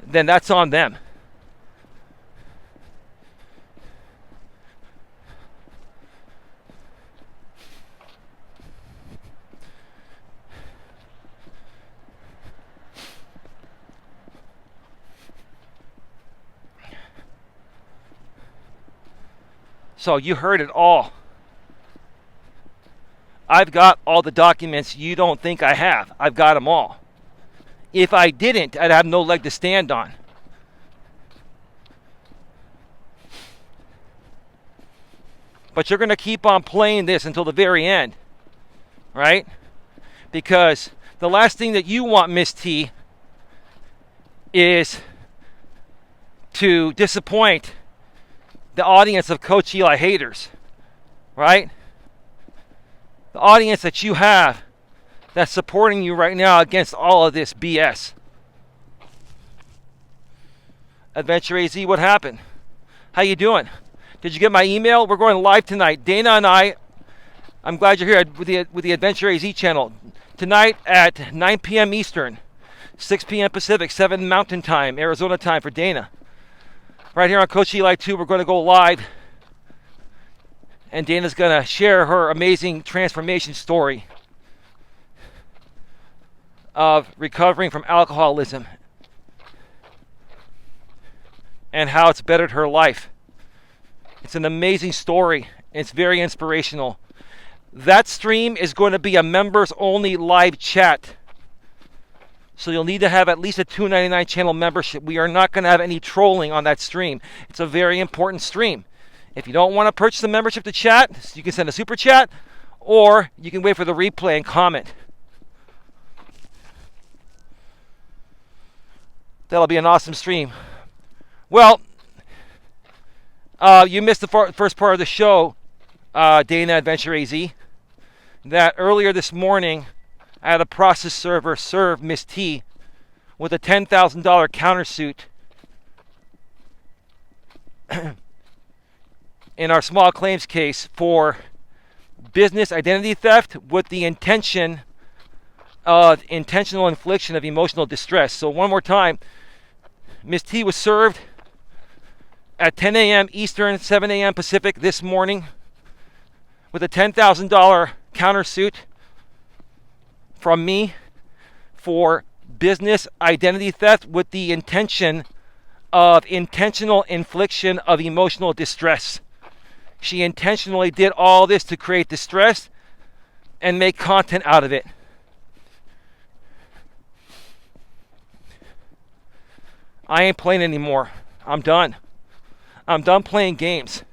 then that's on them. So you heard it all. I've got all the documents you don't think I have. I've got them all. If I didn't, I'd have no leg to stand on. But you're going to keep on playing this until the very end, right? Because the last thing that you want, Miss T, is to disappoint the audience of Coach Eli haters, right? The audience that you have that's supporting you right now against all of this BS. Adventure AZ, what happened? How you doing? Did you get my email? We're going live tonight. Dana and I'm glad you're here with the Adventure AZ channel. Tonight at 9 p.m. Eastern, 6 p.m. Pacific, 7 Mountain Time, Arizona time for Dana. Right here on Coach Eli 2, we're going to go live. And Dana's going to share her amazing transformation story of recovering from alcoholism and how it's bettered her life. It's an amazing story. It's very inspirational. That stream is going to be a members-only live chat. So you'll need to have at least a $2.99 channel membership. We are not going to have any trolling on that stream. It's a very important stream. If you don't want to purchase the membership to chat, you can send a super chat, or you can wait for the replay and comment. That'll be an awesome stream. Well, you missed the first part of the show, Dana Adventure AZ, that earlier this morning, I had a process server serve Miss T with a $10,000 countersuit in our small claims case for business identity theft with the intention of intentional infliction of emotional distress. So one more time, Miss T was served at 10 a.m. Eastern, 7 a.m. Pacific this morning with a $10,000 countersuit from me for business identity theft with the intention of intentional infliction of emotional distress. She intentionally did all this to create distress and make content out of it. I ain't playing anymore. I'm done. I'm done playing games.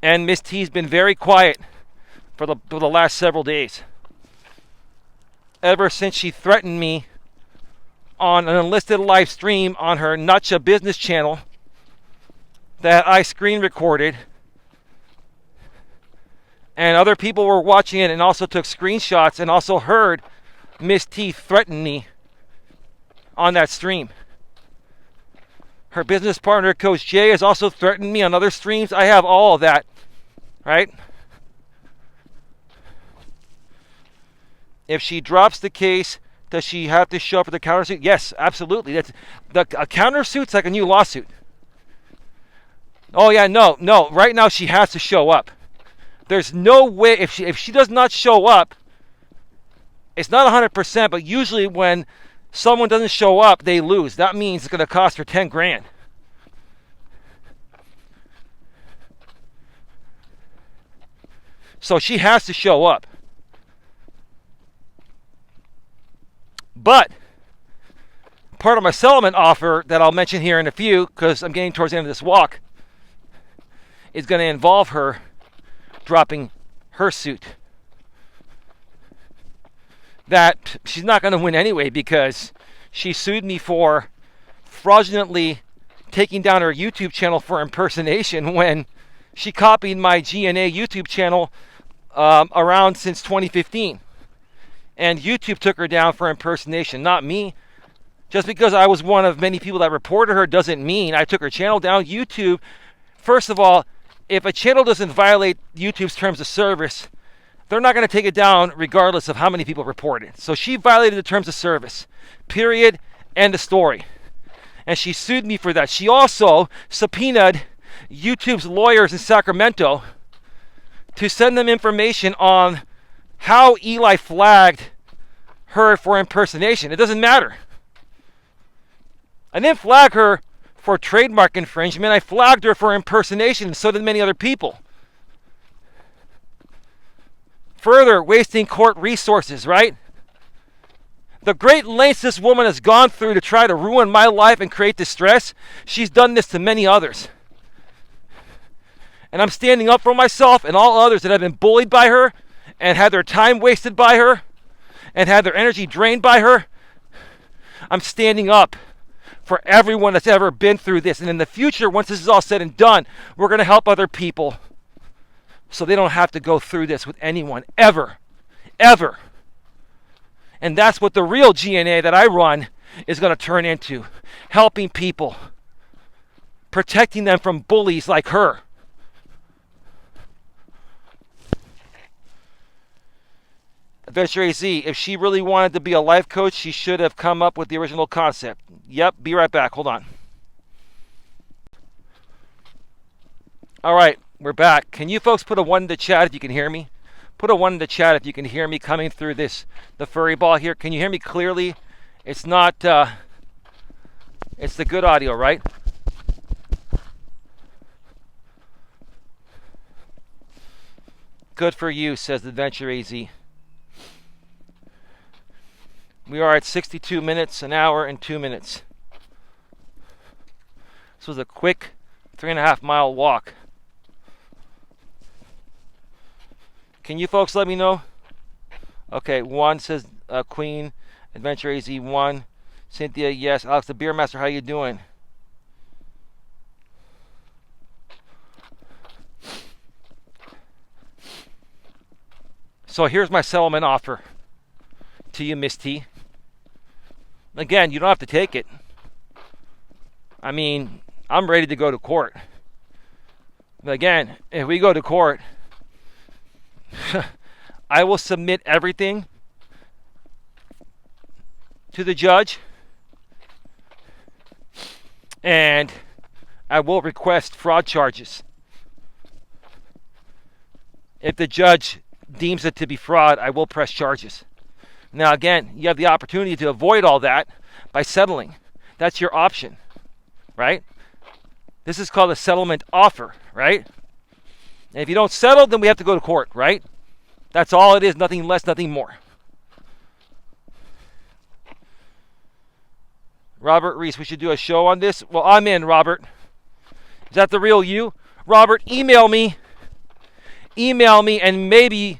And Miss T's been very quiet for the last several days. Ever since she threatened me on an unlisted live stream on her Nutcha business channel that I screen recorded, and other people were watching it and also took screenshots and also heard Miss T threaten me on that stream. Her business partner, Coach J, has also threatened me on other streams. I have all of that, right? If she drops the case, does she have to show up for the countersuit? Yes, absolutely. That's a countersuit's like a new lawsuit. Oh yeah, no. Right now she has to show up. There's no way if she does not show up, it's not 100%, but usually when someone doesn't show up, they lose. That means it's going to cost her 10 grand. So she has to show up. But part of my settlement offer that I'll mention here in a few, because I'm getting towards the end of this walk, is going to involve her dropping her suit. That she's not going to win anyway because she sued me for fraudulently taking down her YouTube channel for impersonation when she copied my G&A YouTube channel around since 2015. And YouTube took her down for impersonation, not me. Just because I was one of many people that reported her doesn't mean I took her channel down. YouTube, first of all, if a channel doesn't violate YouTube's terms of service, they're not going to take it down regardless of how many people report it. So she violated the terms of service. Period. End of story. And she sued me for that. She also subpoenaed YouTube's lawyers in Sacramento to send them information on how Eli flagged her for impersonation. It doesn't matter. I didn't flag her for trademark infringement. I flagged her for impersonation, and so did many other people. Further, wasting court resources, right? The great lengths this woman has gone through to try to ruin my life and create distress, she's done this to many others. And I'm standing up for myself and all others that have been bullied by her and had their time wasted by her and had their energy drained by her. I'm standing up for everyone that's ever been through this. And in the future, once this is all said and done, we're going to help other people so they don't have to go through this with anyone ever. Ever. And that's what the real G&A that I run is going to turn into. Helping people. Protecting them from bullies like her. Adventure AZ, if she really wanted to be a life coach, she should have come up with the original concept. Yep, be right back. Hold on. All right, we're back. Can you folks put a 1 in the chat if you can hear me? Put a 1 in the chat if you can hear me coming through the furry ball here. Can you hear me clearly? It's not, it's the good audio, right? Good for you, says Adventure AZ. We are at 62 minutes, an hour, and 2 minutes. This was a quick 3.5 mile walk. Can you folks let me know? Okay, 1 says Queen, Adventure AZ 1. Cynthia, yes. Alex the Beer Master, how you doing? So here's my settlement offer to you, Miss T. Again, you don't have to take it. I mean, I'm ready to go to court. But again, if we go to court, I will submit everything to the judge. and I will request fraud charges. If the judge deems it to be fraud, I will press charges. Now, again, you have the opportunity to avoid all that by settling. That's your option, right? This is called a settlement offer, right? And if you don't settle, then we have to go to court, right? That's all it is, nothing less, nothing more. Robert Reese, we should do a show on this. Well, I'm in, Robert. Is that the real you? Robert, email me. Email me, and maybe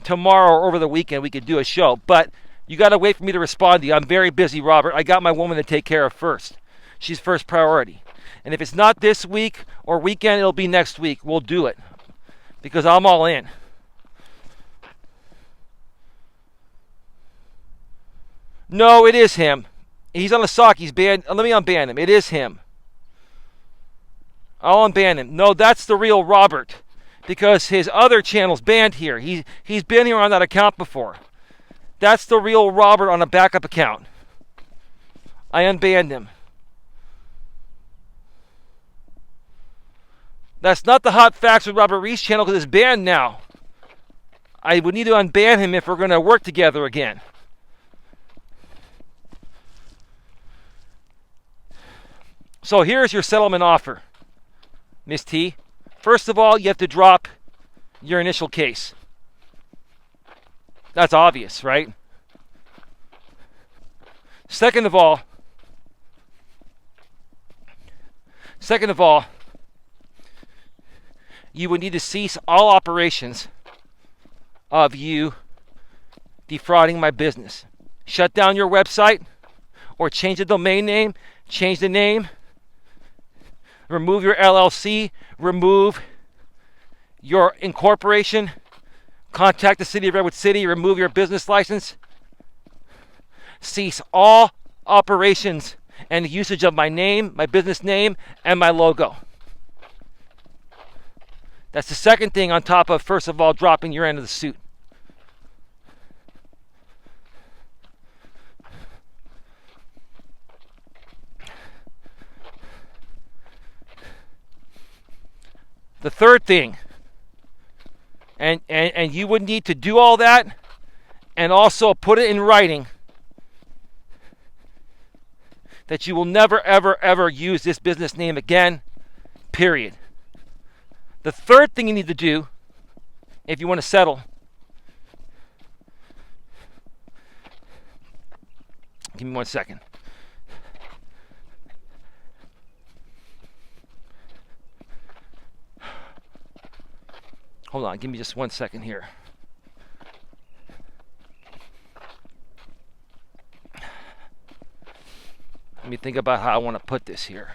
tomorrow or over the weekend we could do a show. But you got to wait for me to respond to you. I'm very busy, Robert. I got my woman to take care of first. She's first priority. And if it's not this week or weekend, it'll be next week. We'll do it because I'm all in. No, it is him. He's on the sock. He's banned. Let me unban him. It is him. I'll unban him. No, that's the real Robert because his other channel's banned here. He's been here on that account before. That's the real Robert on a backup account. I unbanned him. That's not the Hot Facts with Robert Reese channel because it's banned now. I would need to unban him if we're going to work together again. So here's your settlement offer, Miss T. First of all, you have to drop your initial case. That's obvious, right? Second of all, you would need to cease all operations of you defrauding my business. Shut down your website or change the domain name, change the name, remove your LLC, remove your incorporation, contact the city of Redwood City, remove your business license, cease all operations and usage of my name, my business name, and my logo. That's the second thing on top of, first of all, dropping your end of the suit. The third thing, and you would need to do all that and also put it in writing that you will never, ever, ever use this business name again, period. The third thing you need to do if you want to settle, give me 1 second. Hold on, give me just 1 second here. Let me think about how I want to put this here.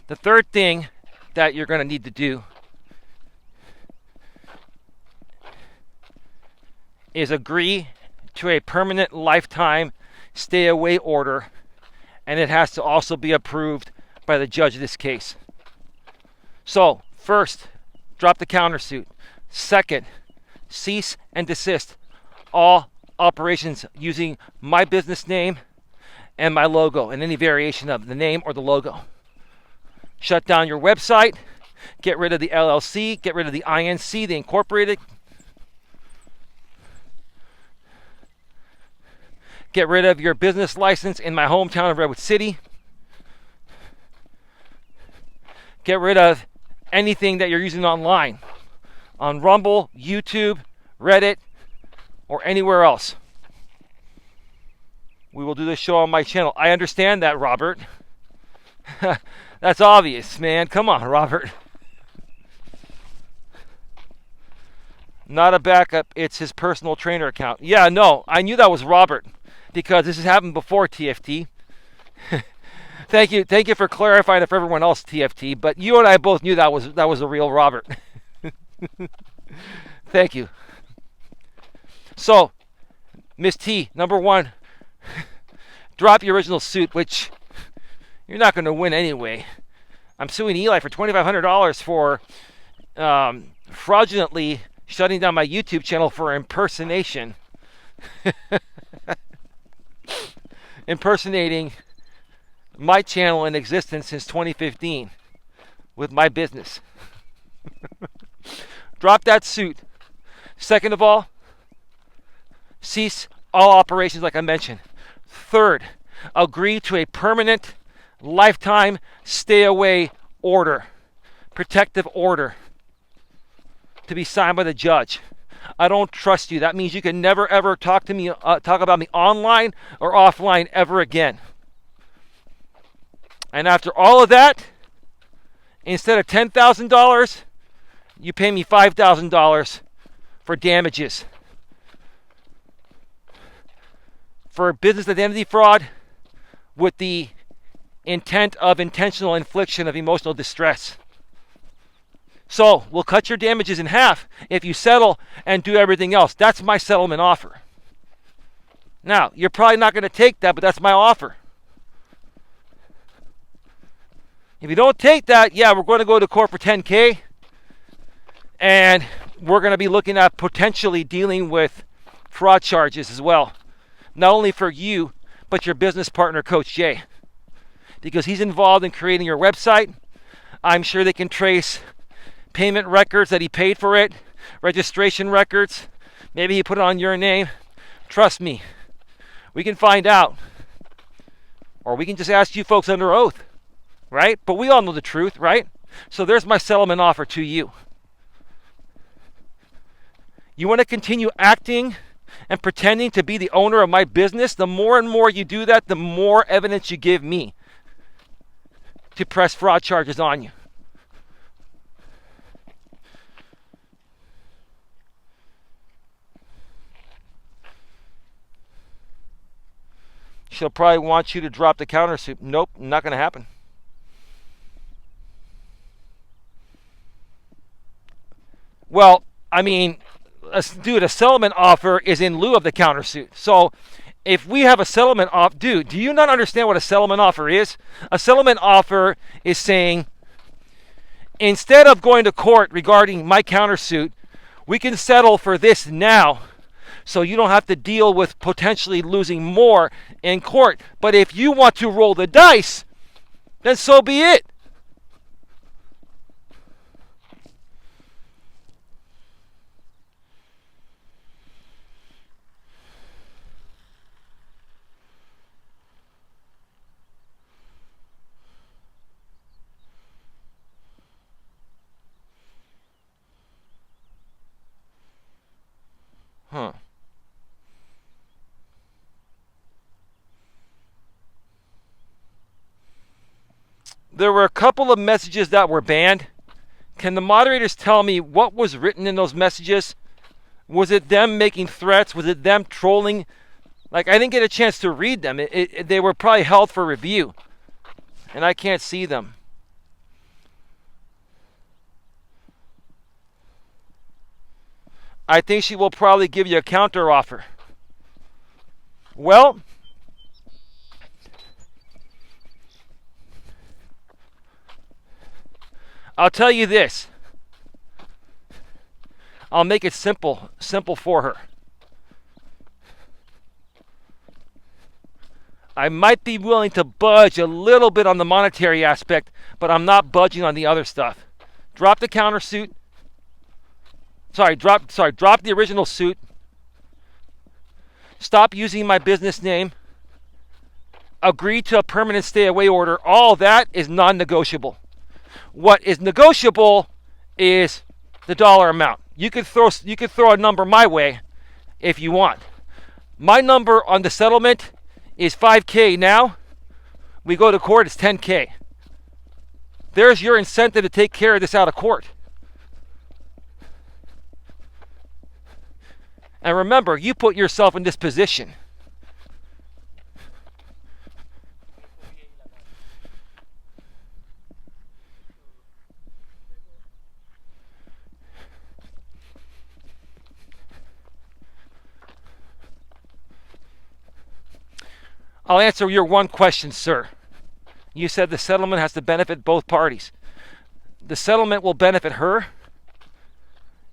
The third thing that you're going to need to do is agree to a permanent lifetime stay away order, and it has to also be approved by the judge of this case. So, first, drop the countersuit. Second, cease and desist all operations using my business name and my logo and any variation of the name or the logo. Shut down your website, get rid of the LLC, get rid of the INC, the incorporated, get rid of your business license in my hometown of Redwood City, get rid of anything that you're using online, on Rumble, YouTube, Reddit, or anywhere else. We will do this show on my channel. I understand that, Robert. That's obvious, man. Come on, Robert. Not a backup. It's his personal trainer account. Yeah, no, I knew that was Robert because this has happened before, TFT. Thank you for clarifying it for everyone else, TFT. But you and I both knew that was the real Robert. Thank you. So, Miss T, number one, drop your original suit, which you're not going to win anyway. I'm suing Eli for $2,500 for fraudulently shutting down my YouTube channel for impersonation impersonating my channel in existence since 2015 with my business. Drop that suit. Second of all, cease all operations like I mentioned. Third, agree to a permanent, lifetime stay-away order, protective order, to be signed by the judge. I don't trust you. That means you can never ever talk about me online or offline ever again. And after all of that, instead of $10,000, you pay me $5,000 for damages for business identity fraud with the intent of intentional infliction of emotional distress. So we'll cut your damages in half if you settle and do everything else. That's my settlement offer. Now, you're probably not going to take that, but that's my offer. If you don't take that, yeah, we're going to go to court for $10,000, and we're going to be looking at potentially dealing with fraud charges as well. Not only for you, but your business partner, Coach Jay. Because he's involved in creating your website. I'm sure they can trace payment records that he paid for it, registration records. Maybe he put it on your name. Trust me, we can find out. Or we can just ask you folks under oath, right? But we all know the truth, right? So there's my settlement offer to you. You want to continue acting and pretending to be the owner of my business? The more and more you do that, the more evidence you give me to press fraud charges on you. She'll probably want you to drop the countersuit. Nope, not going to happen. Well, I mean, dude, a settlement offer is in lieu of the countersuit. So if we have a settlement offer, dude, do you not understand what a settlement offer is? A settlement offer is saying, instead of going to court regarding my countersuit, we can settle for this now, so you don't have to deal with potentially losing more in court. But if you want to roll the dice, then so be it. Huh. There were a couple of messages that were banned. Can the moderators tell me what was written in those messages? Was it them making threats? Was it them trolling? Like, I didn't get a chance to read them. They were probably held for review, and I can't see them. I think she will probably give you a counter offer. Well, I'll tell you this. I'll make it simple for her. I might be willing to budge a little bit on the monetary aspect, but I'm not budging on the other stuff. Drop the countersuit. Drop the original suit. Stop using my business name. Agree to a permanent stay-away order. All that is non-negotiable. What is negotiable is the dollar amount. You could throw a number my way if you want. My number on the settlement is $5,000 now. We go to court, it's $10,000. There's your incentive to take care of this out of court. And remember, you put yourself in this position. I'll answer your one question, sir. You said the settlement has to benefit both parties. The settlement will benefit her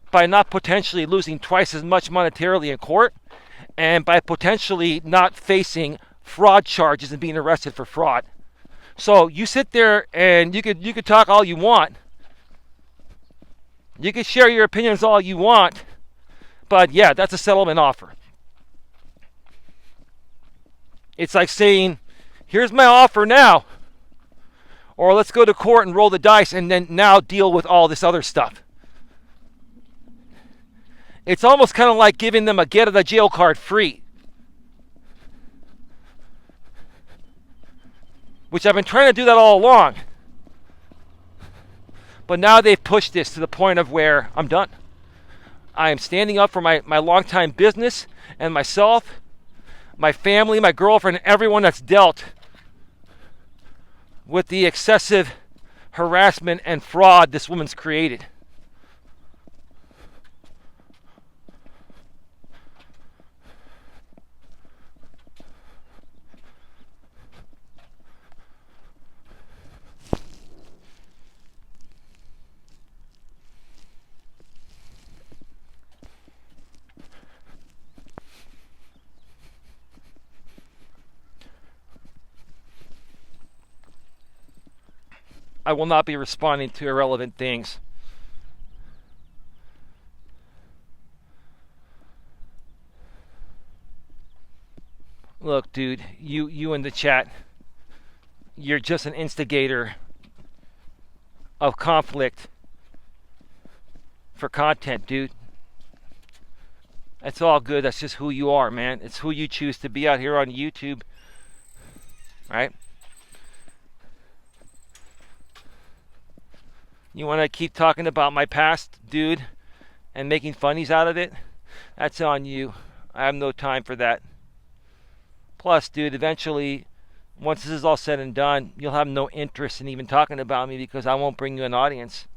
by not potentially losing twice as much monetarily in court, and by potentially not facing fraud charges and being arrested for fraud. So you sit there and you could talk all you want. You can share your opinions all you want, but yeah, that's a settlement offer. It's like saying, here's my offer now, or let's go to court and roll the dice and then now deal with all this other stuff. It's almost kind of like giving them a get out of the jail card free, which I've been trying to do that all along. But now they've pushed this to the point of where I'm done. I am standing up for my longtime business and myself, my family, my girlfriend, everyone that's dealt with the excessive harassment and fraud this woman's created. I will not be responding to irrelevant things. Look, dude, you in the chat, you're just an instigator of conflict for content, dude. That's all good. That's just who you are, man. It's who you choose to be out here on YouTube, right? You want to keep talking about my past, dude, and making funnies out of it? That's on you. I have no time for that. Plus, dude, eventually, once this is all said and done, you'll have no interest in even talking about me because I won't bring you an audience.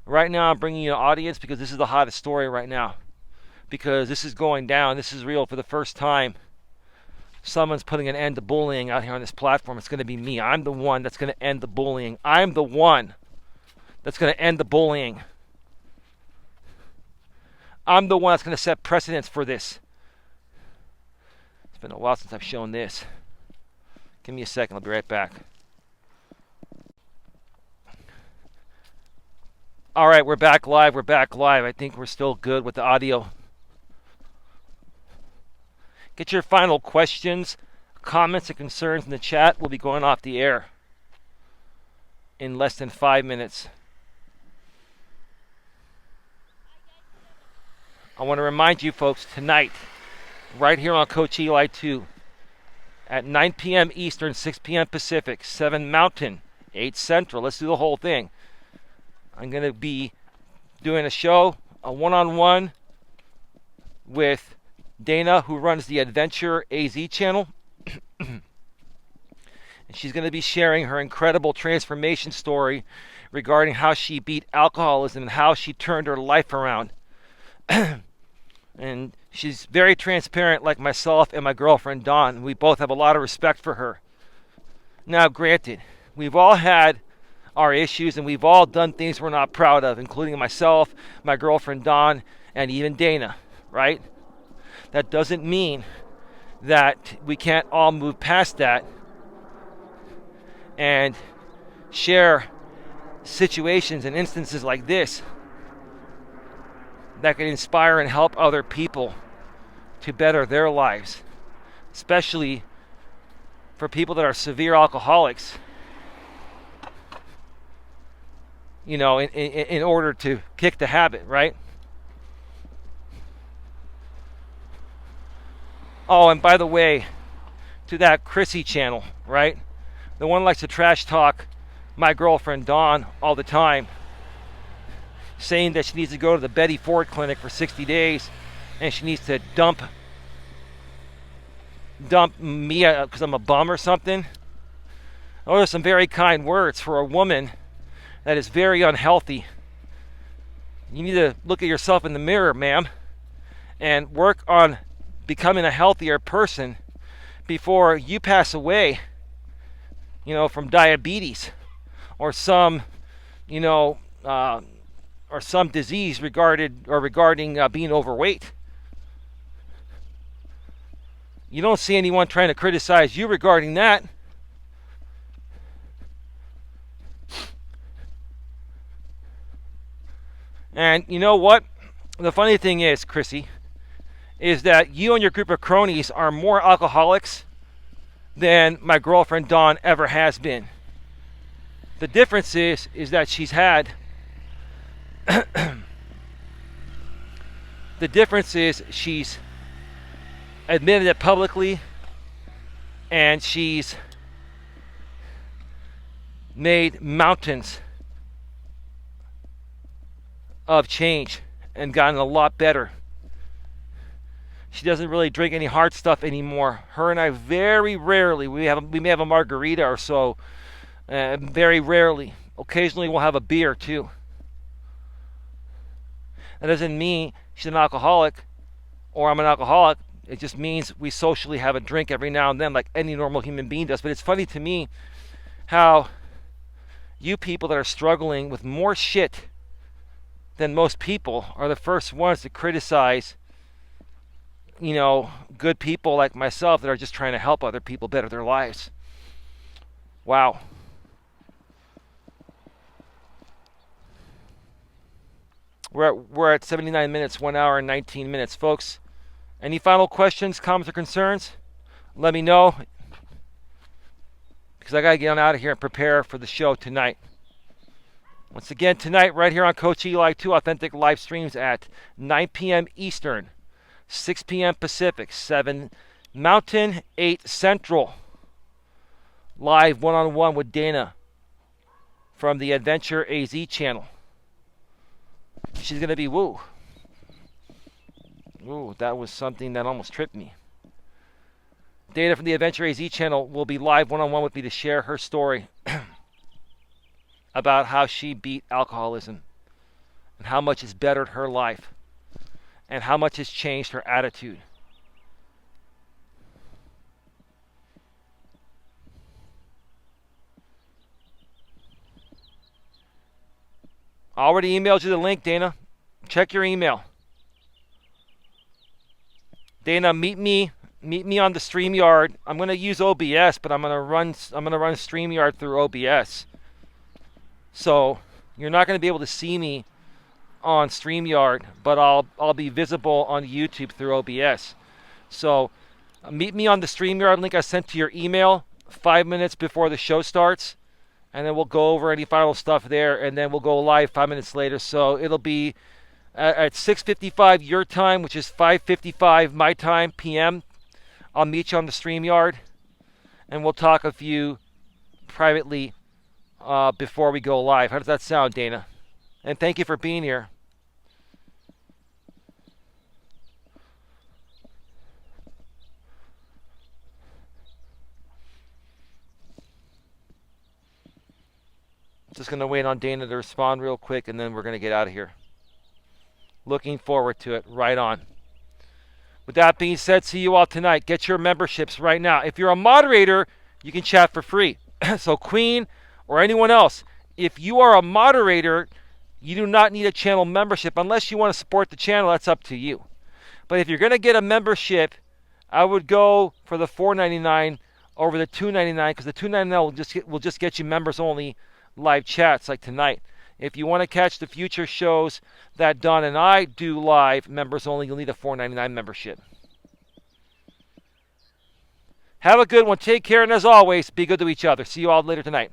Right now, I'm bringing you an audience because this is the hottest story right now. Because this is going down. This is real for the first time. Someone's putting an end to bullying out here on this platform. It's going to be me. I'm the one that's going to end the bullying. I'm the one that's going to end the bullying. I'm the one that's going to set precedents for this. It's been a while since I've shown this. Give me a second. I'll be right back. All right, we're back live. We're back live. I think we're still good with the audio. Get your final questions, comments, and concerns in the chat. We'll be going off the air in less than 5 minutes. I want to remind you folks, tonight, right here on Coach Eli 2, at 9 p.m. Eastern, 6 p.m. Pacific, 7 Mountain, 8 Central. Let's do the whole thing. I'm going to be doing a show, a one-on-one with Dana, who runs the Adventure AZ channel. And she's going to be sharing her incredible transformation story regarding how she beat alcoholism and how she turned her life around. And she's very transparent, like myself and my girlfriend Dawn. We both have a lot of respect for her. Now, granted, we've all had our issues and we've all done things we're not proud of, including myself, my girlfriend Dawn, and even Dana, right? That doesn't mean that we can't all move past that and share situations and instances like this that can inspire and help other people to better their lives, especially for people that are severe alcoholics, you know, in order to kick the habit, right? Oh, and by the way, to that Chrissy channel, right? The one likes to trash talk my girlfriend Dawn all the time, saying that she needs to go to the Betty Ford clinic for 60 days and she needs to dump me because I'm a bum or something. Those are some very kind words for a woman that is very unhealthy. You need to look at yourself in the mirror, ma'am, and work on becoming a healthier person before you pass away, you know, from diabetes or some, you know, or some disease regarding being overweight. You don't see anyone trying to criticize you regarding that. And you know what? The funny thing is, Chrissy, is that you and your group of cronies are more alcoholics than my girlfriend Dawn ever has been. The difference is that she's had the difference is she's admitted it publicly, and she's made mountains of change and gotten a lot better. She doesn't really drink any hard stuff anymore. Her and I very rarely, we may have a margarita or so, very rarely. Occasionally we'll have a beer too. That doesn't mean she's an alcoholic or I'm an alcoholic. It just means we socially have a drink every now and then like any normal human being does. But it's funny to me how you people that are struggling with more shit than most people are the first ones to criticize, good people like myself that are just trying to help other people better their lives. Wow. We're at 79 minutes, 1 hour and 19 minutes. Folks, any final questions, comments, or concerns? Let me know, because I got to get on out of here and prepare for the show tonight. Once again, tonight, right here on Coach Eli, 2 authentic live streams at 9 p.m. Eastern, 6 p.m. Pacific, 7 Mountain, 8 Central. Live one-on-one with Dana from the Adventure AZ channel. She's going to be woo. Ooh, that was something that almost tripped me. Dana from the Adventure AZ channel will be live one-on-one with me to share her story about how she beat alcoholism and how much it's bettered her life and how much has changed her attitude. I already emailed you the link, Dana. Check your email. Dana, meet me on the StreamYard. I'm going to use OBS, but I'm going to run StreamYard through OBS. So you're not going to be able to see me on StreamYard, but I'll be visible on YouTube through OBS. So meet me on the StreamYard link I sent to your email 5 minutes before the show starts, and then we'll go over any final stuff there, and then we'll go live 5 minutes later. So it'll be at 6:55 your time, which is 5:55 my time, PM. I'll meet you on the StreamYard, and we'll talk with you privately before we go live. How does that sound, Dana? And thank you for being here. Just going to wait on Dana to respond real quick, and then we're going to get out of here. Looking forward to it. Right on. With that being said, see you all tonight. Get your memberships right now. If you're a moderator, you can chat for free. So Queen or anyone else, if you are a moderator, you do not need a channel membership unless you want to support the channel. That's up to you. But if you're going to get a membership, I would go for the $4.99 over the $2.99, because the $2.99 will just get you members only live chats like tonight. If you want to catch the future shows that Don and I do live, members only, you'll need a $4.99 membership. Have a good one. Take care, and as always, be good to each other. See you all later tonight.